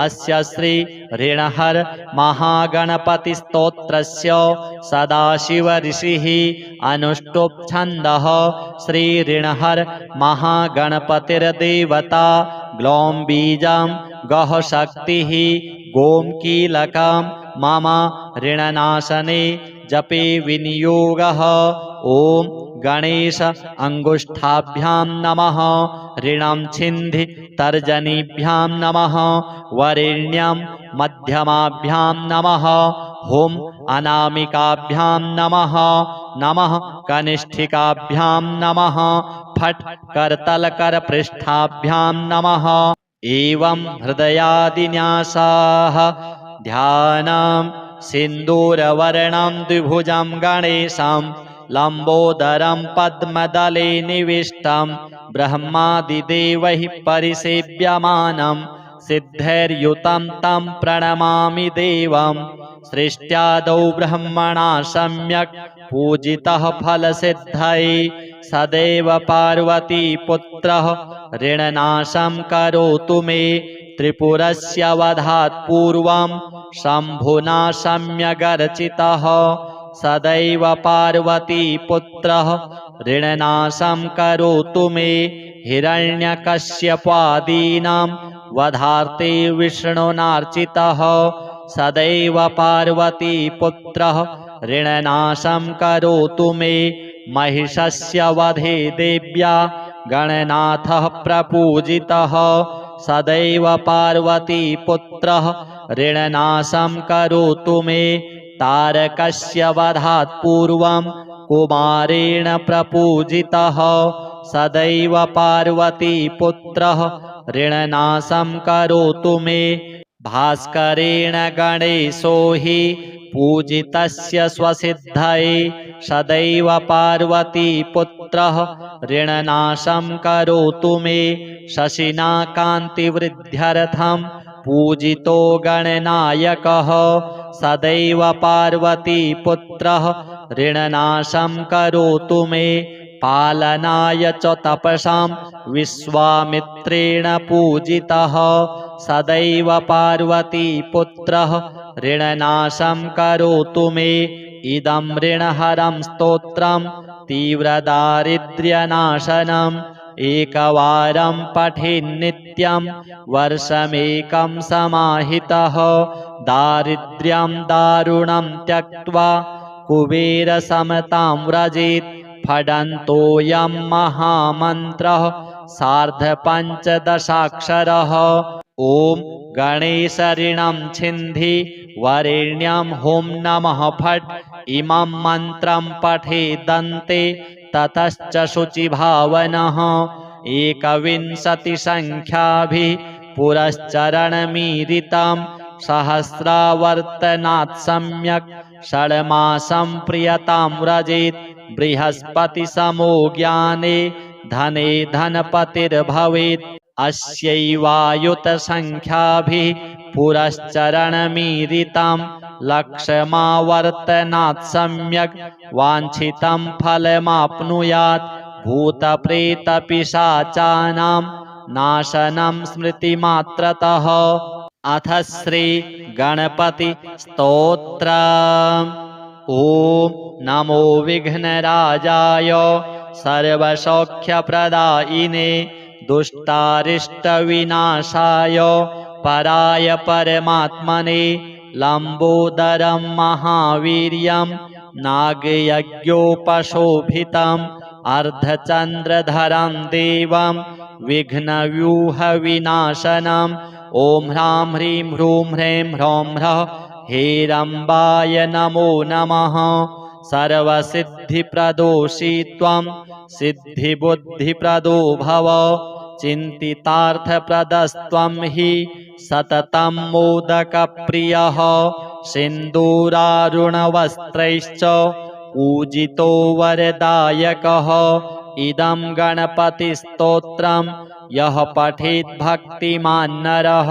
अस्य श्री ऋणहर महागणपतिस्तोत्रस्य सदाशिव ऋषिः अनुष्टुप् छन्दः श्री ऋणहर महागणपतिर्देवता ग्लौं बीजं गः शक्तिः गों कीलकं मम ऋणनाशने जपे विनियोगः। ॐ गणेश अंगुष्ठाभ्यां नमः ऋणं छिन्धि तर्जनीभ्यां नमः वरेण्यं मध्यमाभ्यां नमः हुं अनामिकाभ्यां नमः नमः कनिष्ठिकाभ्यां नमः फट् करतलकरपृष्ठाभ्यां नमः। एवं हृदयादिन्यासाः ध्यानं सिन्दूरवर्णं द्विभुजं गणेशं लम्बोदरं पद्मदले निविष्टं ब्रह्मादिदेवैः परिसेव्यमानं सिद्धैर्युतं तं प्रणमामि देवं सृष्ट्यादौ ब्रह्मणा सम्यक् पूजितः फलसिद्धये सदैव पार्वतीपुत्रः ऋणनाशं करोतु मे त्रिपुरस्य वधात् पूर्वं शम्भुना सम्यगर्चितः सदैव पार्वतीपुत्रः ऋणनाशं करोतु मे हिरण्यकश्यपादीनां वधार्थे विष्णुनार्चितः सदैव पार्वतीपुत्रः ऋणनाशं करोतु मे महिषस्य वधे देव्या गणनाथः प्रपूजितः सदैव पार्वतीपुत्रः ऋणनाशं करोतु मे तारकस्य वधात् पूर्वं कुमारेण प्रपूजितः सदैव पार्वतीपुत्रः ऋणनाशं करोतु मे भास्करेण गणेशो हि पूजितस्य स्वसिद्धये सदैव पार्वतीपुत्रः ऋणनाशं करोतु मे शशिना कान्तिवृद्ध्यर्थं पूजितो गणनायकः सदैव पार्वतीपुत्रः ऋणनाशं करोतु मे पालनाय च तपसां विश्वामित्रेण पूजितः सदैव पार्वतीपुत्रः ऋणनाशं करोतु मे इदं ऋणहरं स्तोत्रं तीव्रदारिद्र्यनाशनम् एकवारं पठेन्नित्यं वर्षमेकं समाहितः दारिद्र्यं दारुणं त्यक्त्वा कुबेरसमतां व्रजेत् फडन्तोऽयं महामन्त्रः सार्धपञ्चदशाक्षरः। ॐ गणेशऋणं छिन्धि वरेण्यं हुं नमः फट् इमं मन्त्रं पठेदन्ते ततश्च शुचिभावनः एकविंशतिसङ्ख्याभिः पुरश्चरणमीरितं सहस्रावर्तनात् सम्यक् षड्मासं प्रियतां व्रजेत् बृहस्पतिसमो ज्ञाने धने धनपतिर्भवेत् अस्यैवायुतसङ्ख्याभिः पुरश्चरणमीरितं लक्षमावर्तनात् सम्यक् वाञ्छितं फलमाप्नुयात् भूतप्रेतपिशाचानां नाशनं स्मृतिमात्रतः। अथ श्री गणपति स्तोत्र। ॐ नमो विघ्नराजाय सर्वसौख्यप्रदायिने दुष्टारिष्टविनाशाय पराय परमात्मने लम्बोदरं महावीर्यं नागयज्ञोपशोभितम् अर्धचन्द्रधरं देवं विघ्नव्यूहविनाशनम् ॐ ह्रां ह्रीं ह्रूं ह्रैं ह्रौं ह्रः हेरम्बाय नमो नमः। सर्वसिद्धिप्रदोषी त्वं सिद्धिबुद्धिप्रदो भव चिन्तितार्थप्रदस्त्वं हि सततं मोदकप्रियः सिन्दूरारुणवस्त्रैश्च पूजितो वरदायकः। इदं गणपतिस्तोत्रं यः पठेत् भक्तिमान् नरः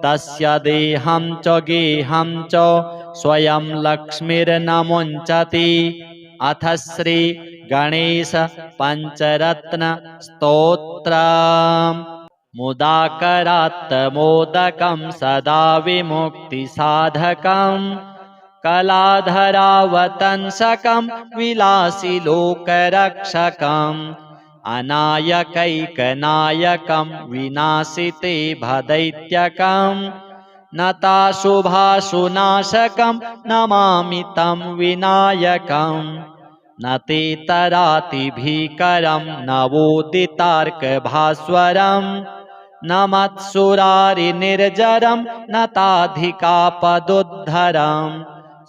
तस्य देहं च गेहं च स्वयं लक्ष्मीर्नमुञ्चति। अथ श्री गणेश पञ्चरत्न स्तोत्रम्। मुदाकरात्तमोदकं सदा विमुक्तिसाधकं कलाधरावतंसकं विलासिलोकरक्षकम् अनायकैकनायकं विनाशिते भदैत्यकं नताशुभाशुनाशकं नमामि तं विनायकम्। न ते तरातिभीकरं नवोदितार्कभास्वरं न मत्सुरारिनिर्जरं न ताधिकापदुद्धरं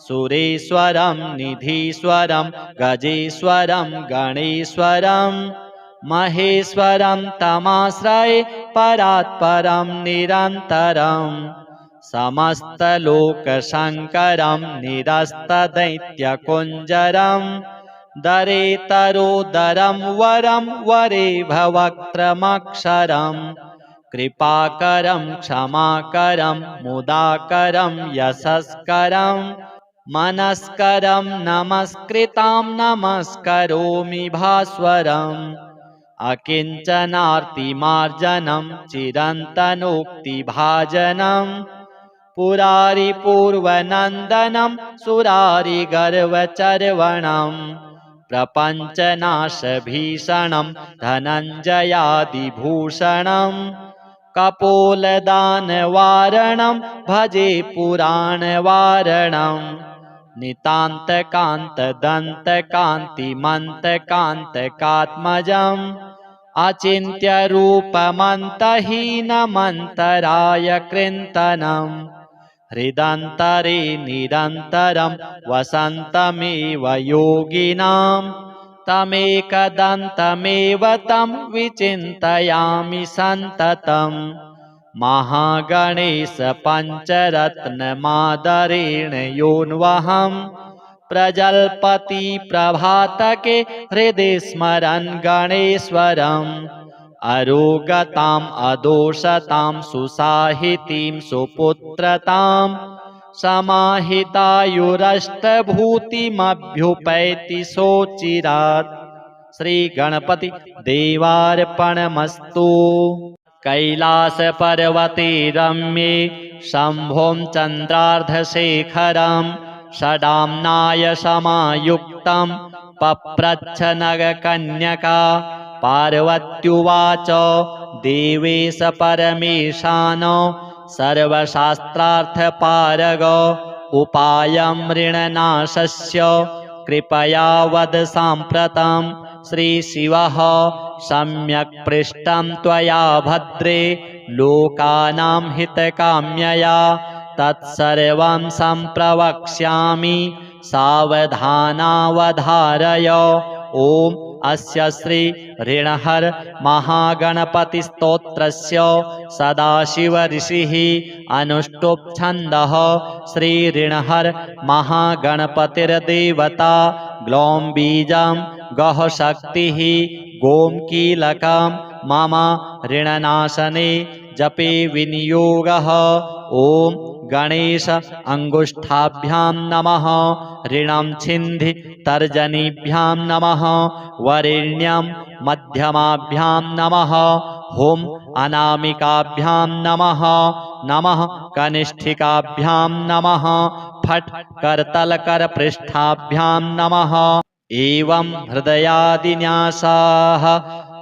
सुरेश्वरं निधीश्वरं गजेश्वरं गणेश्वरं महेश्वरं तमाश्रये परात्परं निरन्तरं समस्तलोकशङ्करं निरस्तदैत्यकुञ्जरं दरेतरोदरं वरं वरे भवक्त्रमक्षरं कृपाकरं क्षमाकरं मुदाकरं यशस्करं मनस्करं नमस्कृतां नमस्करोमि भास्वरम् अकिञ्चनार्तिमार्जनं चिरन्तनोक्तिभाजनं पुरारिपूर्वनन्दनं सुरारिगर्वचर्वणं प्रपञ्चनाशभीषणं धनञ्जयादिभूषणं कपोलदानवारणं भजे पुराणवारणं नितान्तकान्तदन्तकान्तिमन्तकान्तकात्मजम् अचिन्त्यरूपमन्तहीनमन्तराय कृन्तनं हृदन्तरे निरन्तरं वसन्तमेव योगिनां तमेकदन्तमेव तं विचिन्तयामि सन्ततम् महागणेश पञ्चरत्नमादरेण योऽन्वहं प्रजल्पति प्रभातके हृदि स्मरन् गणेश्वरम् अरोगताम् अदोषतां सुसाहितीं सुपुत्रतां समाहितायुरष्टभूतिमभ्युपैति सोचिरात्। श्री गणपति देवार्पणमस्तु। कैलासपर्वते रम्ये शम्भुं चन्द्रार्धशेखरं षडाम्नाय समायुक्तं पप्रच्छ नगकन्यका पार्वत्युवाच देवेश परमेशान सर्वशास्त्रार्थपारग उपायं ऋणनाशस्य कृपया वद साम्प्रतं। श्रीशिवः सम्यक् पृष्टं त्वया भद्रे लोकानां हितकाम्यया तत्सर्वं सम्प्रवक्ष्यामि सावधानावधारय। ॐ अस्य श्री ऋणहर महागणपतिस्तोत्रस्य सदाशिव ऋषिः अनुष्टुप् छन्दः। श्री ऋणहर महागणपतिर्देवता ग्लौं बीजं गः शक्तिः गों कीलकं मम ऋणनाशने जपे विनियोगः। ॐ गणेश अंगुष्ठाभ्यां नमः। ऋणं छिन्धि तर्जनीभ्यां नमः। वरेण्यं मध्यमाभ्यां नमः। हुं अनामिकाभ्यां नमः। नमः कनिष्ठिकाभ्यां नमः। फट् करतलकरपृष्ठाभ्यां नमः। एवं हृदयादिन्यासाः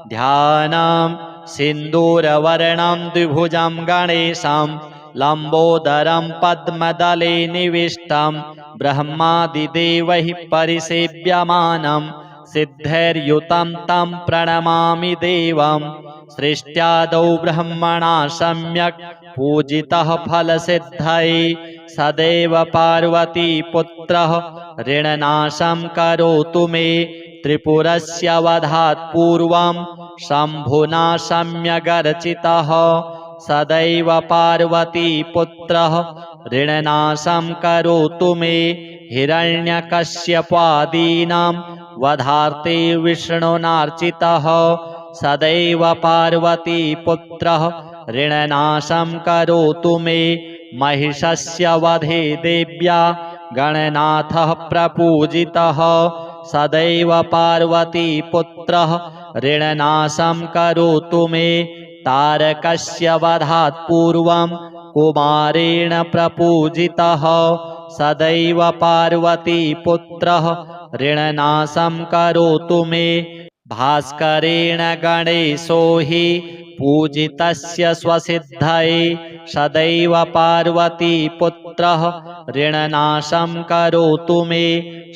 ध्यानं सिन्दूरवर्णं द्विभुजं गणेशं लम्बोदरं पद्मदले निविष्टं ब्रह्मादिदेवैः परिसेव्यमानं सिद्धैर्युतं तं प्रणमामि देवं। सृष्ट्यादौ ब्रह्मणा सम्यक् पूजितः फलसिद्धये सदैव पार्वतीपुत्रः ऋणनाशं करोतु मे। त्रिपुरस्य वधात् पूर्वं शम्भुना सम्यगर्चितः सदैव पार्वतीपुत्रः ऋणनाशं करोतु मे। हिरण्यकश्यपादीनां वधार्थे विष्णुनार्चितः सदैव पार्वतीपुत्रः ऋणनाशं करोतु मे। महिषस्य वधे देव्या गणनाथः प्रपूजितः सदैव पार्वतीपुत्रः ऋणनाशं करोतु मे। तारकस्य वधात् पूर्वं कुमारेण प्रपूजितः सदैव पार्वतीपुत्रः ऋणनाशं करोतु मे। भास्करेण गणेशो हि पूजितस्य स्वसिद्धये सदैव पार्वतीपुत्रः ऋणनाशं करोतु मे।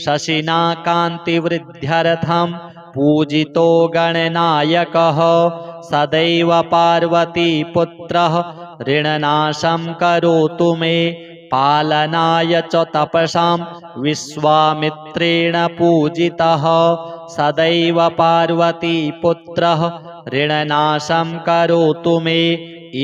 शशिना कान्तिवृद्ध्यर्थं पूजितो गणनायकः सदैव पार्वतीपुत्रः ऋणनाशं करोतु मे। पालनाय च तपसां विश्वामित्रेण पूजितः सदैव पार्वतीपुत्रः ऋणनाशं करोतु मे।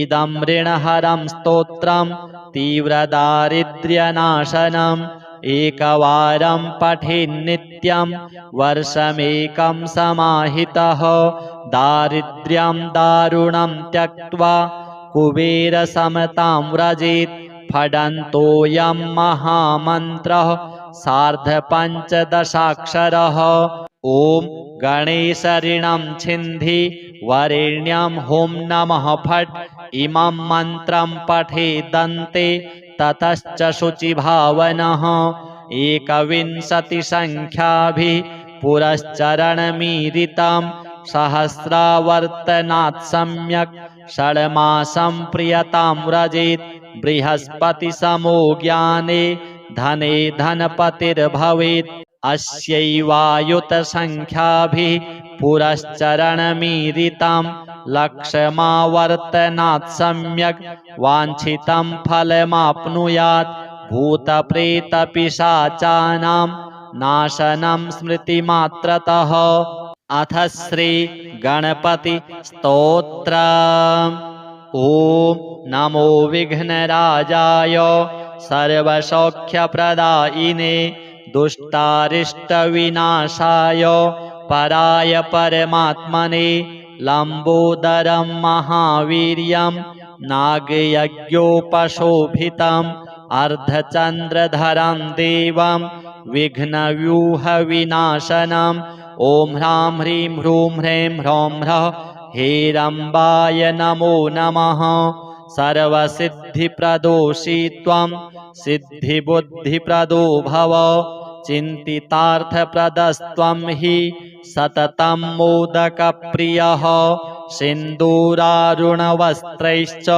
इदं ऋणहरं स्तोत्रं तीव्रदारिद्र्यनाशनम् एकवारं पठेन्नित्यं वर्षमेकं समाहितः दारिद्र्यं दारुणं त्यक्त्वा कुबेरसमतां व्रजेत्। फडन्तोऽयं महामन्त्रः सार्धपञ्चदशाक्षरः। ॐ गणेशऋणं छिन्धि वरेण्यं हुं नमः फट्। इमं मन्त्रं पठेदन्ते ततश्च शुचिभावनः 21संख्याभिः पुरश्चरणमीरितं सहस्रावर्तनात् सम्यक् षड्मासं प्रियतां व्रजेत्। बृहस्पतिसमो ज्ञाने धने धनपतिर्भवेत्। अस्यैवायुतसंख्याभिः पुरश्चरणमीरितं लक्षमावर्तनात् सम्यक् वाञ्छितं फलमाप्नुयात्। भूतप्रेतपिशाचानां नाशनं स्मृतिमात्रतः। अथ श्री गणपति स्तोत्रम्। ॐ नमो विघ्नराजाय सर्वसौख्यप्रदायिने दुष्टारिष्टविनाशाय पराय परमात्मने लम्बोदरं महावीर्यं नागयज्ञोपशोभितं अर्धचन्द्रधरं देवं विघ्नव्यूहविनाशनम्। ॐ ह्रां ह्रीं ह्रूं ह्रैं ह्रौं ह्रः हेरम्बाय नमो नमः। सर्वसिद्धिप्रदोषी त्वं सिद्धिबुद्धिप्रदो भव। चिन्तितार्थप्रदस्त्वं हि सततं मोदकप्रियः। सिन्दूरारुणवस्त्रैश्च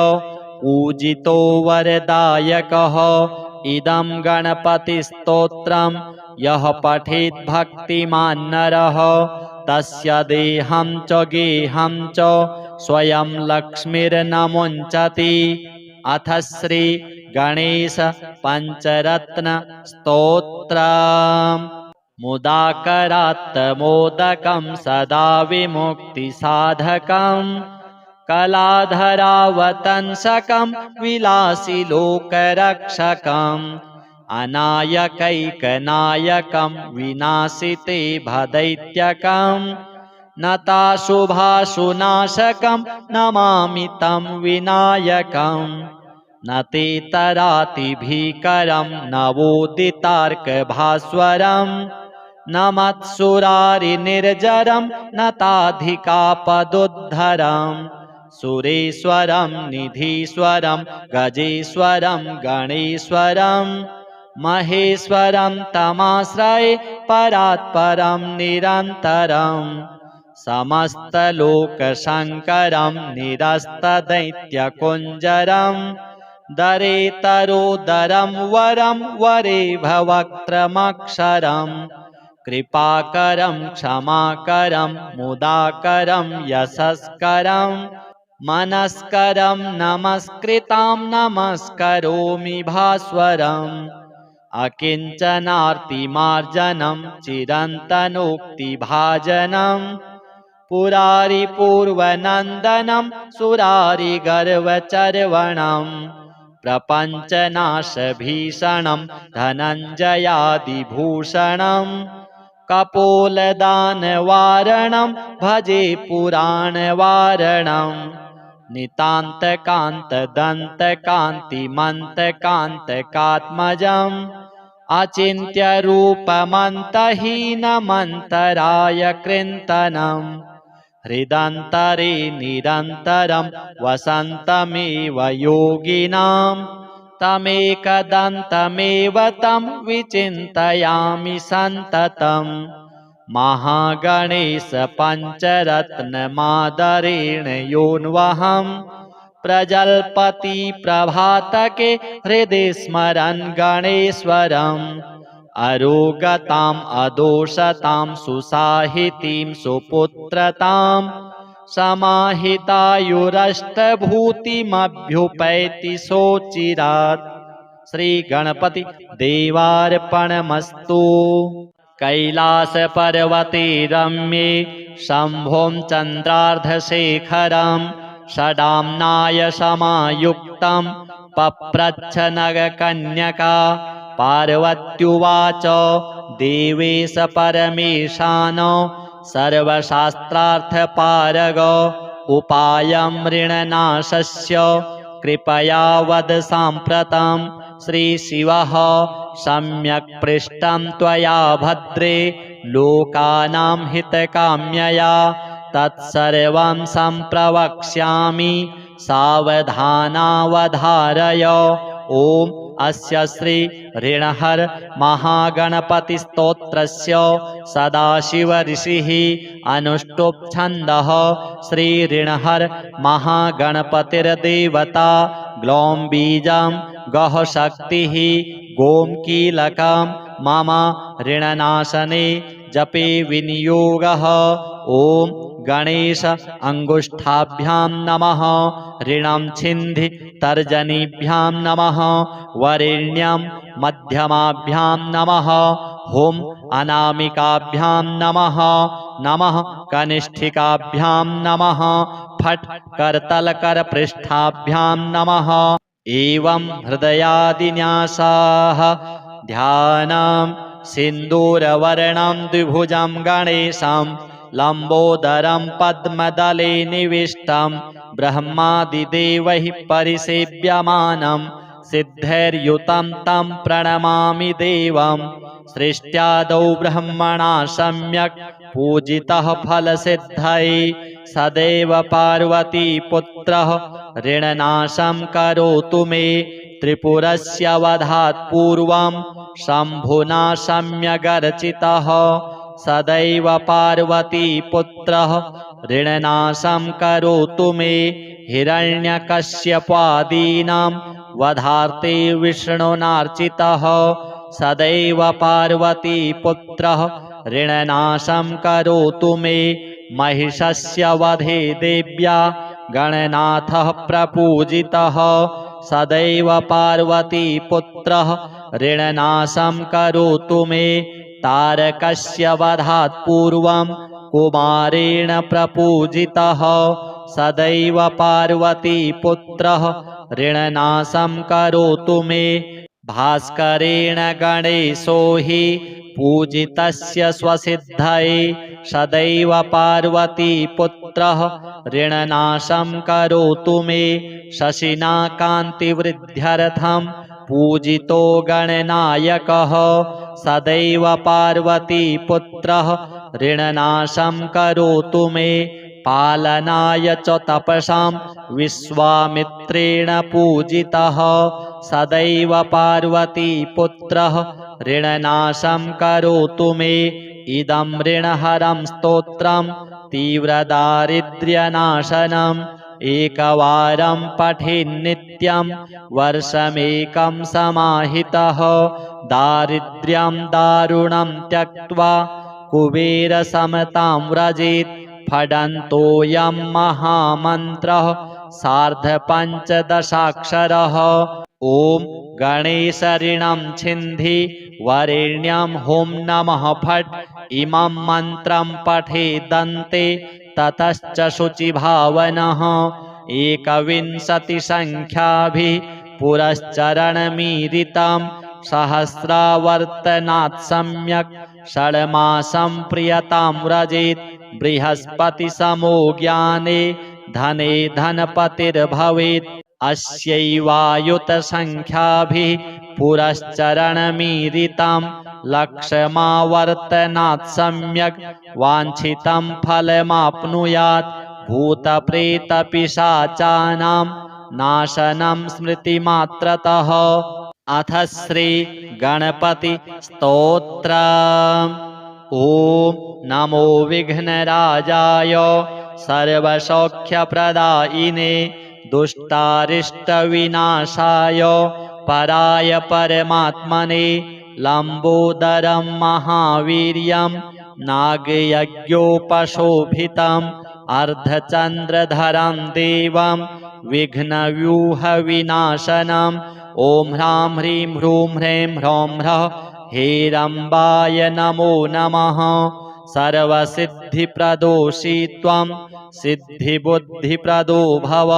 पूजितो वरदायकः। इदं गणपतिस्तोत्रं यः पठेत् भक्तिमान् नरः तस्य देहं च गेहं च स्वयं लक्ष्मीर्नमुञ्चति। अथ श्री गणेश पञ्चरत्न स्तोत्रम्। मुदाकरात् मोदकं सदा विमुक्तिसाधकम् कलाधरावतंसकं विलासिलोकरक्षकम् अनायकैकनायकं विनाशिते भदैत्यकम् नताशुभाशुनाशकं नमामि तं विनायकम् न ते तरातिभीकरं नवोदितार्कभास्वरम् न मत्सुरारिनिर्जरं न ताधिकापदुद्धरम् सुरेश्वरं निधीश्वरं गजेश्वरं गणेश्वरं महेश्वरं तमाश्रये परात्परं निरन्तरम् समस्तलोकशङ्करं निरस्तदैत्यकुञ्जरं दरेतरोदरं वरं वरेभवक्त्रमक्षरम् कृपाकरं क्षमाकरं मुदाकरं यशस्करं मनस्करं नमस्कृतां नमस्करोमि भास्वरम् अकिञ्चनार्तिमार्जनं चिरन्तनोक्तिभाजनं पुरारिपूर्वनन्दनं सुरारिगर्वचर्वणं प्रपञ्चनाशभीषणं धनञ्जयादिभूषणं कपोलदानवारणं भजे पुराणवारणं नितान्तकान्तदन्तकान्तिमन्तकान्तकात्मजम् अचिन्त्यरूपमन्तहीनमन्तराय कृन्तनम् हृदन्तरे निरन्तरं वसन्तमेव योगिनां तमेकदन्तमेव तं विचिन्तयामि सन्ततम् महागणेश पञ्चरत्नमादरेण योऽन्वहं प्रजल्पति प्रभातके हृदि स्मरन् गणेश्वरम् अरोगताम् अदोषतां सुसाहितीं सुपुत्रतां समाहितायुरष्टभूतिमभ्युपैति सोचिरात्। श्री गणपति देवार्पणमस्तु। कैलासपर्वते रम्ये शम्भों चन्द्रार्धशेखरं षडाम्नाय समायुक्तं पप्रच्छ नगकन्यका पार्वत्युवाच देवेश परमेशान सर्वशास्त्रार्थपारग उपायं ऋणनाशस्य कृपया वद साम्प्रतं श्रीशिवः सम्यक् पृष्टं त्वया भद्रे लोकानां हितकाम्यया तत्सर्वं सम्प्रवक्ष्यामि सावधानावधारय। ॐ अस्य श्री ऋणहर महागणपतिस्तोत्रस्य सदाशिव ऋषिः अनुष्टुप् छन्दः श्री ऋणहर महागणपतिर्देवता ग्लौं बीजं गः शक्तिः गों कीलकं मम ऋणनाशने जपे विनियोगः। ॐ गणेश अंगुष्ठाभ्यां नमः ऋणं छिन्धि तर्जनीभ्यां नमः वरेण्यं मध्यमाभ्यां नमः हुं अनामिकाभ्यां नमः नमः कनिष्ठिकाभ्यां नमः फट् करतलकरपृष्ठाभ्यां नमः। एवं हृदयादिन्यासाः ध्यानं सिन्दूरवर्णं द्विभुजं गणेशं लम्बोदरं पद्मदले निविष्टं ब्रह्मादिदेवैः परिसेव्यमानं सिद्धैर्युतं तं प्रणमामि देवं सृष्ट्यादौ ब्रह्मणा सम्यक् पूजितः फलसिद्धये सदैव पार्वतीपुत्रः ऋणनाशं करोतु मे त्रिपुरस्य वधात् पूर्वं शम्भुना सम्यगर्चितः सदैव पार्वतीपुत्रः ऋणनाशं करोतु मे हिरण्यकश्यपादीनां वधार्थे विष्णुनार्चितः सदैव पार्वतीपुत्रः ऋणनाशं करोतु मे महिषस्य वधे देव्या गणनाथः प्रपूजितः सदैव पार्वतीपुत्रः ऋणनाशं करोतु मे तारकस्य वधात् पूर्वं कुमारेण प्रपूजितः सदैव पार्वतीपुत्रः ऋणनाशं करोतु मे भास्करेण गणेशो हि पूजितस्य स्वसिद्धये सदैव पार्वतीपुत्रः ऋणनाशं करोतु मे शशिना कान्तिवृद्ध्यर्थं पूजितो गणनायकः सदैव पार्वतीपुत्रः ऋणनाशं करोतु मे पालनाय च तपसां विश्वामित्रेण पूजितः सदैव पार्वतीपुत्रः ऋणनाशं करोतु मे इदं ऋणहरं स्तोत्रं तीव्रदारिद्र्यनाशनम् एकवारं पठेन्नित्यं वर्षमेकं समाहितः दारिद्र्यं दारुणं त्यक्त्वा कुबेरसमतां व्रजेत् फडन्तोऽयं महामन्त्रः सार्धपञ्चदशाक्षरः ॐ गणेशऋणं छिन्धि वरेण्यं हुं नमः फट् इमं मन्त्रं पठेदन्ते ततश्च शुचिभावनः एकविंशतिसङ्ख्याभिः पुरश्चरणमीरितं सहस्रावर्तनात् सम्यक् षड्मासं प्रियतां व्रजेत् बृहस्पतिसमो ज्ञाने धने धनपतिर्भवेत् अस्यैवायुतसङ्ख्याभिः पुरश्चरणमीरितं लक्षमावर्तनात् सम्यक् वाञ्छितं फलमाप्नुयात् भूतप्रेतपिशाचानां नाशनं स्मृतिमात्रतः अथ श्री गणपति स्तोत्रम् ॐ नमो विघ्नराजाय सर्वसौख्यप्रदायिने दुष्टारिष्टविनाशाय पराय परमात्मने लम्बोदरं महावीर्यं नागयज्ञोपशोभितम् अर्धचन्द्रधरं देवं विघ्नव्यूहविनाशनम् ॐ ह्रां ह्रीं ह्रूं ह्रैं ह्रौं ह्रः हेरम्बाय नमो नमः सर्वसिद्धिप्रदोषी त्वं सिद्धिबुद्धिप्रदो भव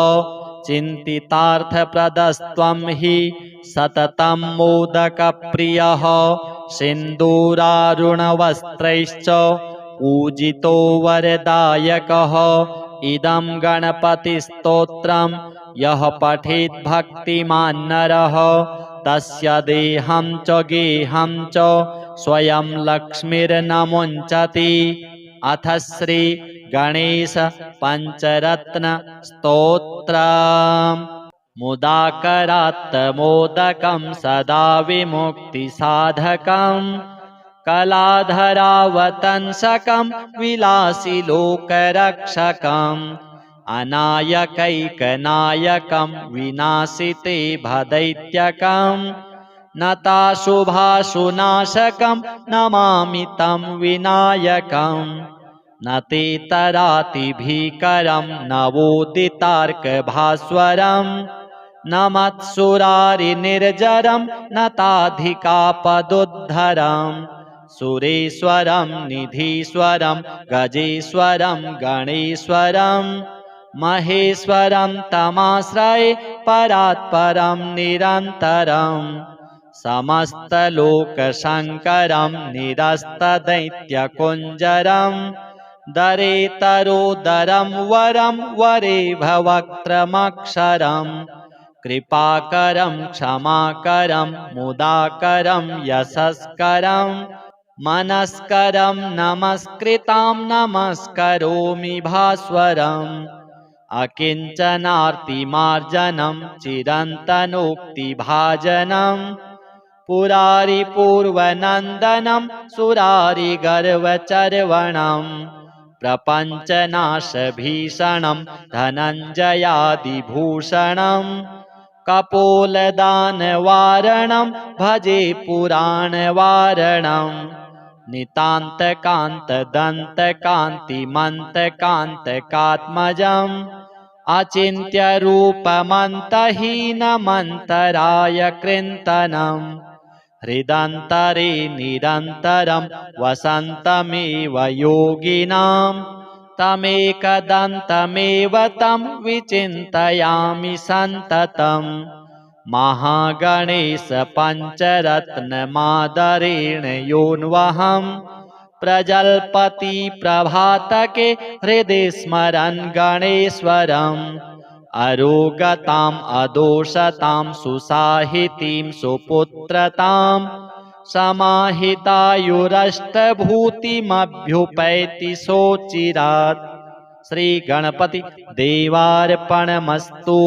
चिन्तितार्थप्रदस्त्वं हि सततं मोदकप्रियः सिन्दूरारुणवस्त्रैश्च पूजितो वरदायकः इदं गणपतिस्तोत्रं यः पठेत् भक्तिमान् नरः तस्य देहं च गेहं च स्वयं लक्ष्मीर्नमुञ्चति अथ श्री गणेश पञ्चरत्न स्तोत्रम् मुदाकरात्तमोदकं सदा विमुक्तिसाधकं कलाधरावतंसकं विलासिलोकरक्षकम् अनायकैकनायकं विनाशिते भदैत्यकं नताशुभाशुनाशकं नमामि तं विनायकम् न ते तरातिभीकरं नवोदितार्कभास्वरं न मत्सुरारिनिर्जरं न ताधिकापदुद्धरं सुरेश्वरं निधीश्वरं गजेश्वरं गणेश्वरं महेश्वरं तमाश्रये परात्परं निरन्तरं समस्तलोकशङ्करं निरस्तदैत्यकुञ्जरं दरेतरोदरं वरं वरेभवक्त्रमक्षरं कृपाकरं क्षमाकरं मुदाकरं यशस्करं मनस्करं नमस्कृतां नमस्करोमि भास्वरम् अकिञ्चनार्तिमार्जनं चिरन्तनोक्तिभाजनं पुरारिपूर्वनन्दनं सुरारिगर्वचर्वणं प्रपञ्चनाशभीषणं धनञ्जयादिभूषणं कपोलदानवारणं भजे पुराणवारणं नितान्तकान्तदन्तकान्तिमन्तकान्तकात्मजम् अचिन्त्य रूपमन्तहीनमन्तराय कृन्तनम् हृदन्तरे निरन्तरं वसन्तमेव योगिनाम् तमेकदन्तमेव तं विचिन्तयामि सन्ततम् महागणेश पञ्चरत्नमादरेण योऽन्वहम् प्रजल्पति प्रभातके हृदि स्मरन् गणेश्वरम् अरोगताम् अदोषतां सुसाहितीं सुपुत्रताम् समाहितायुरष्टभूतिमभ्युपैति सोचिरात्। श्री गणपति देवार्पणमस्तु।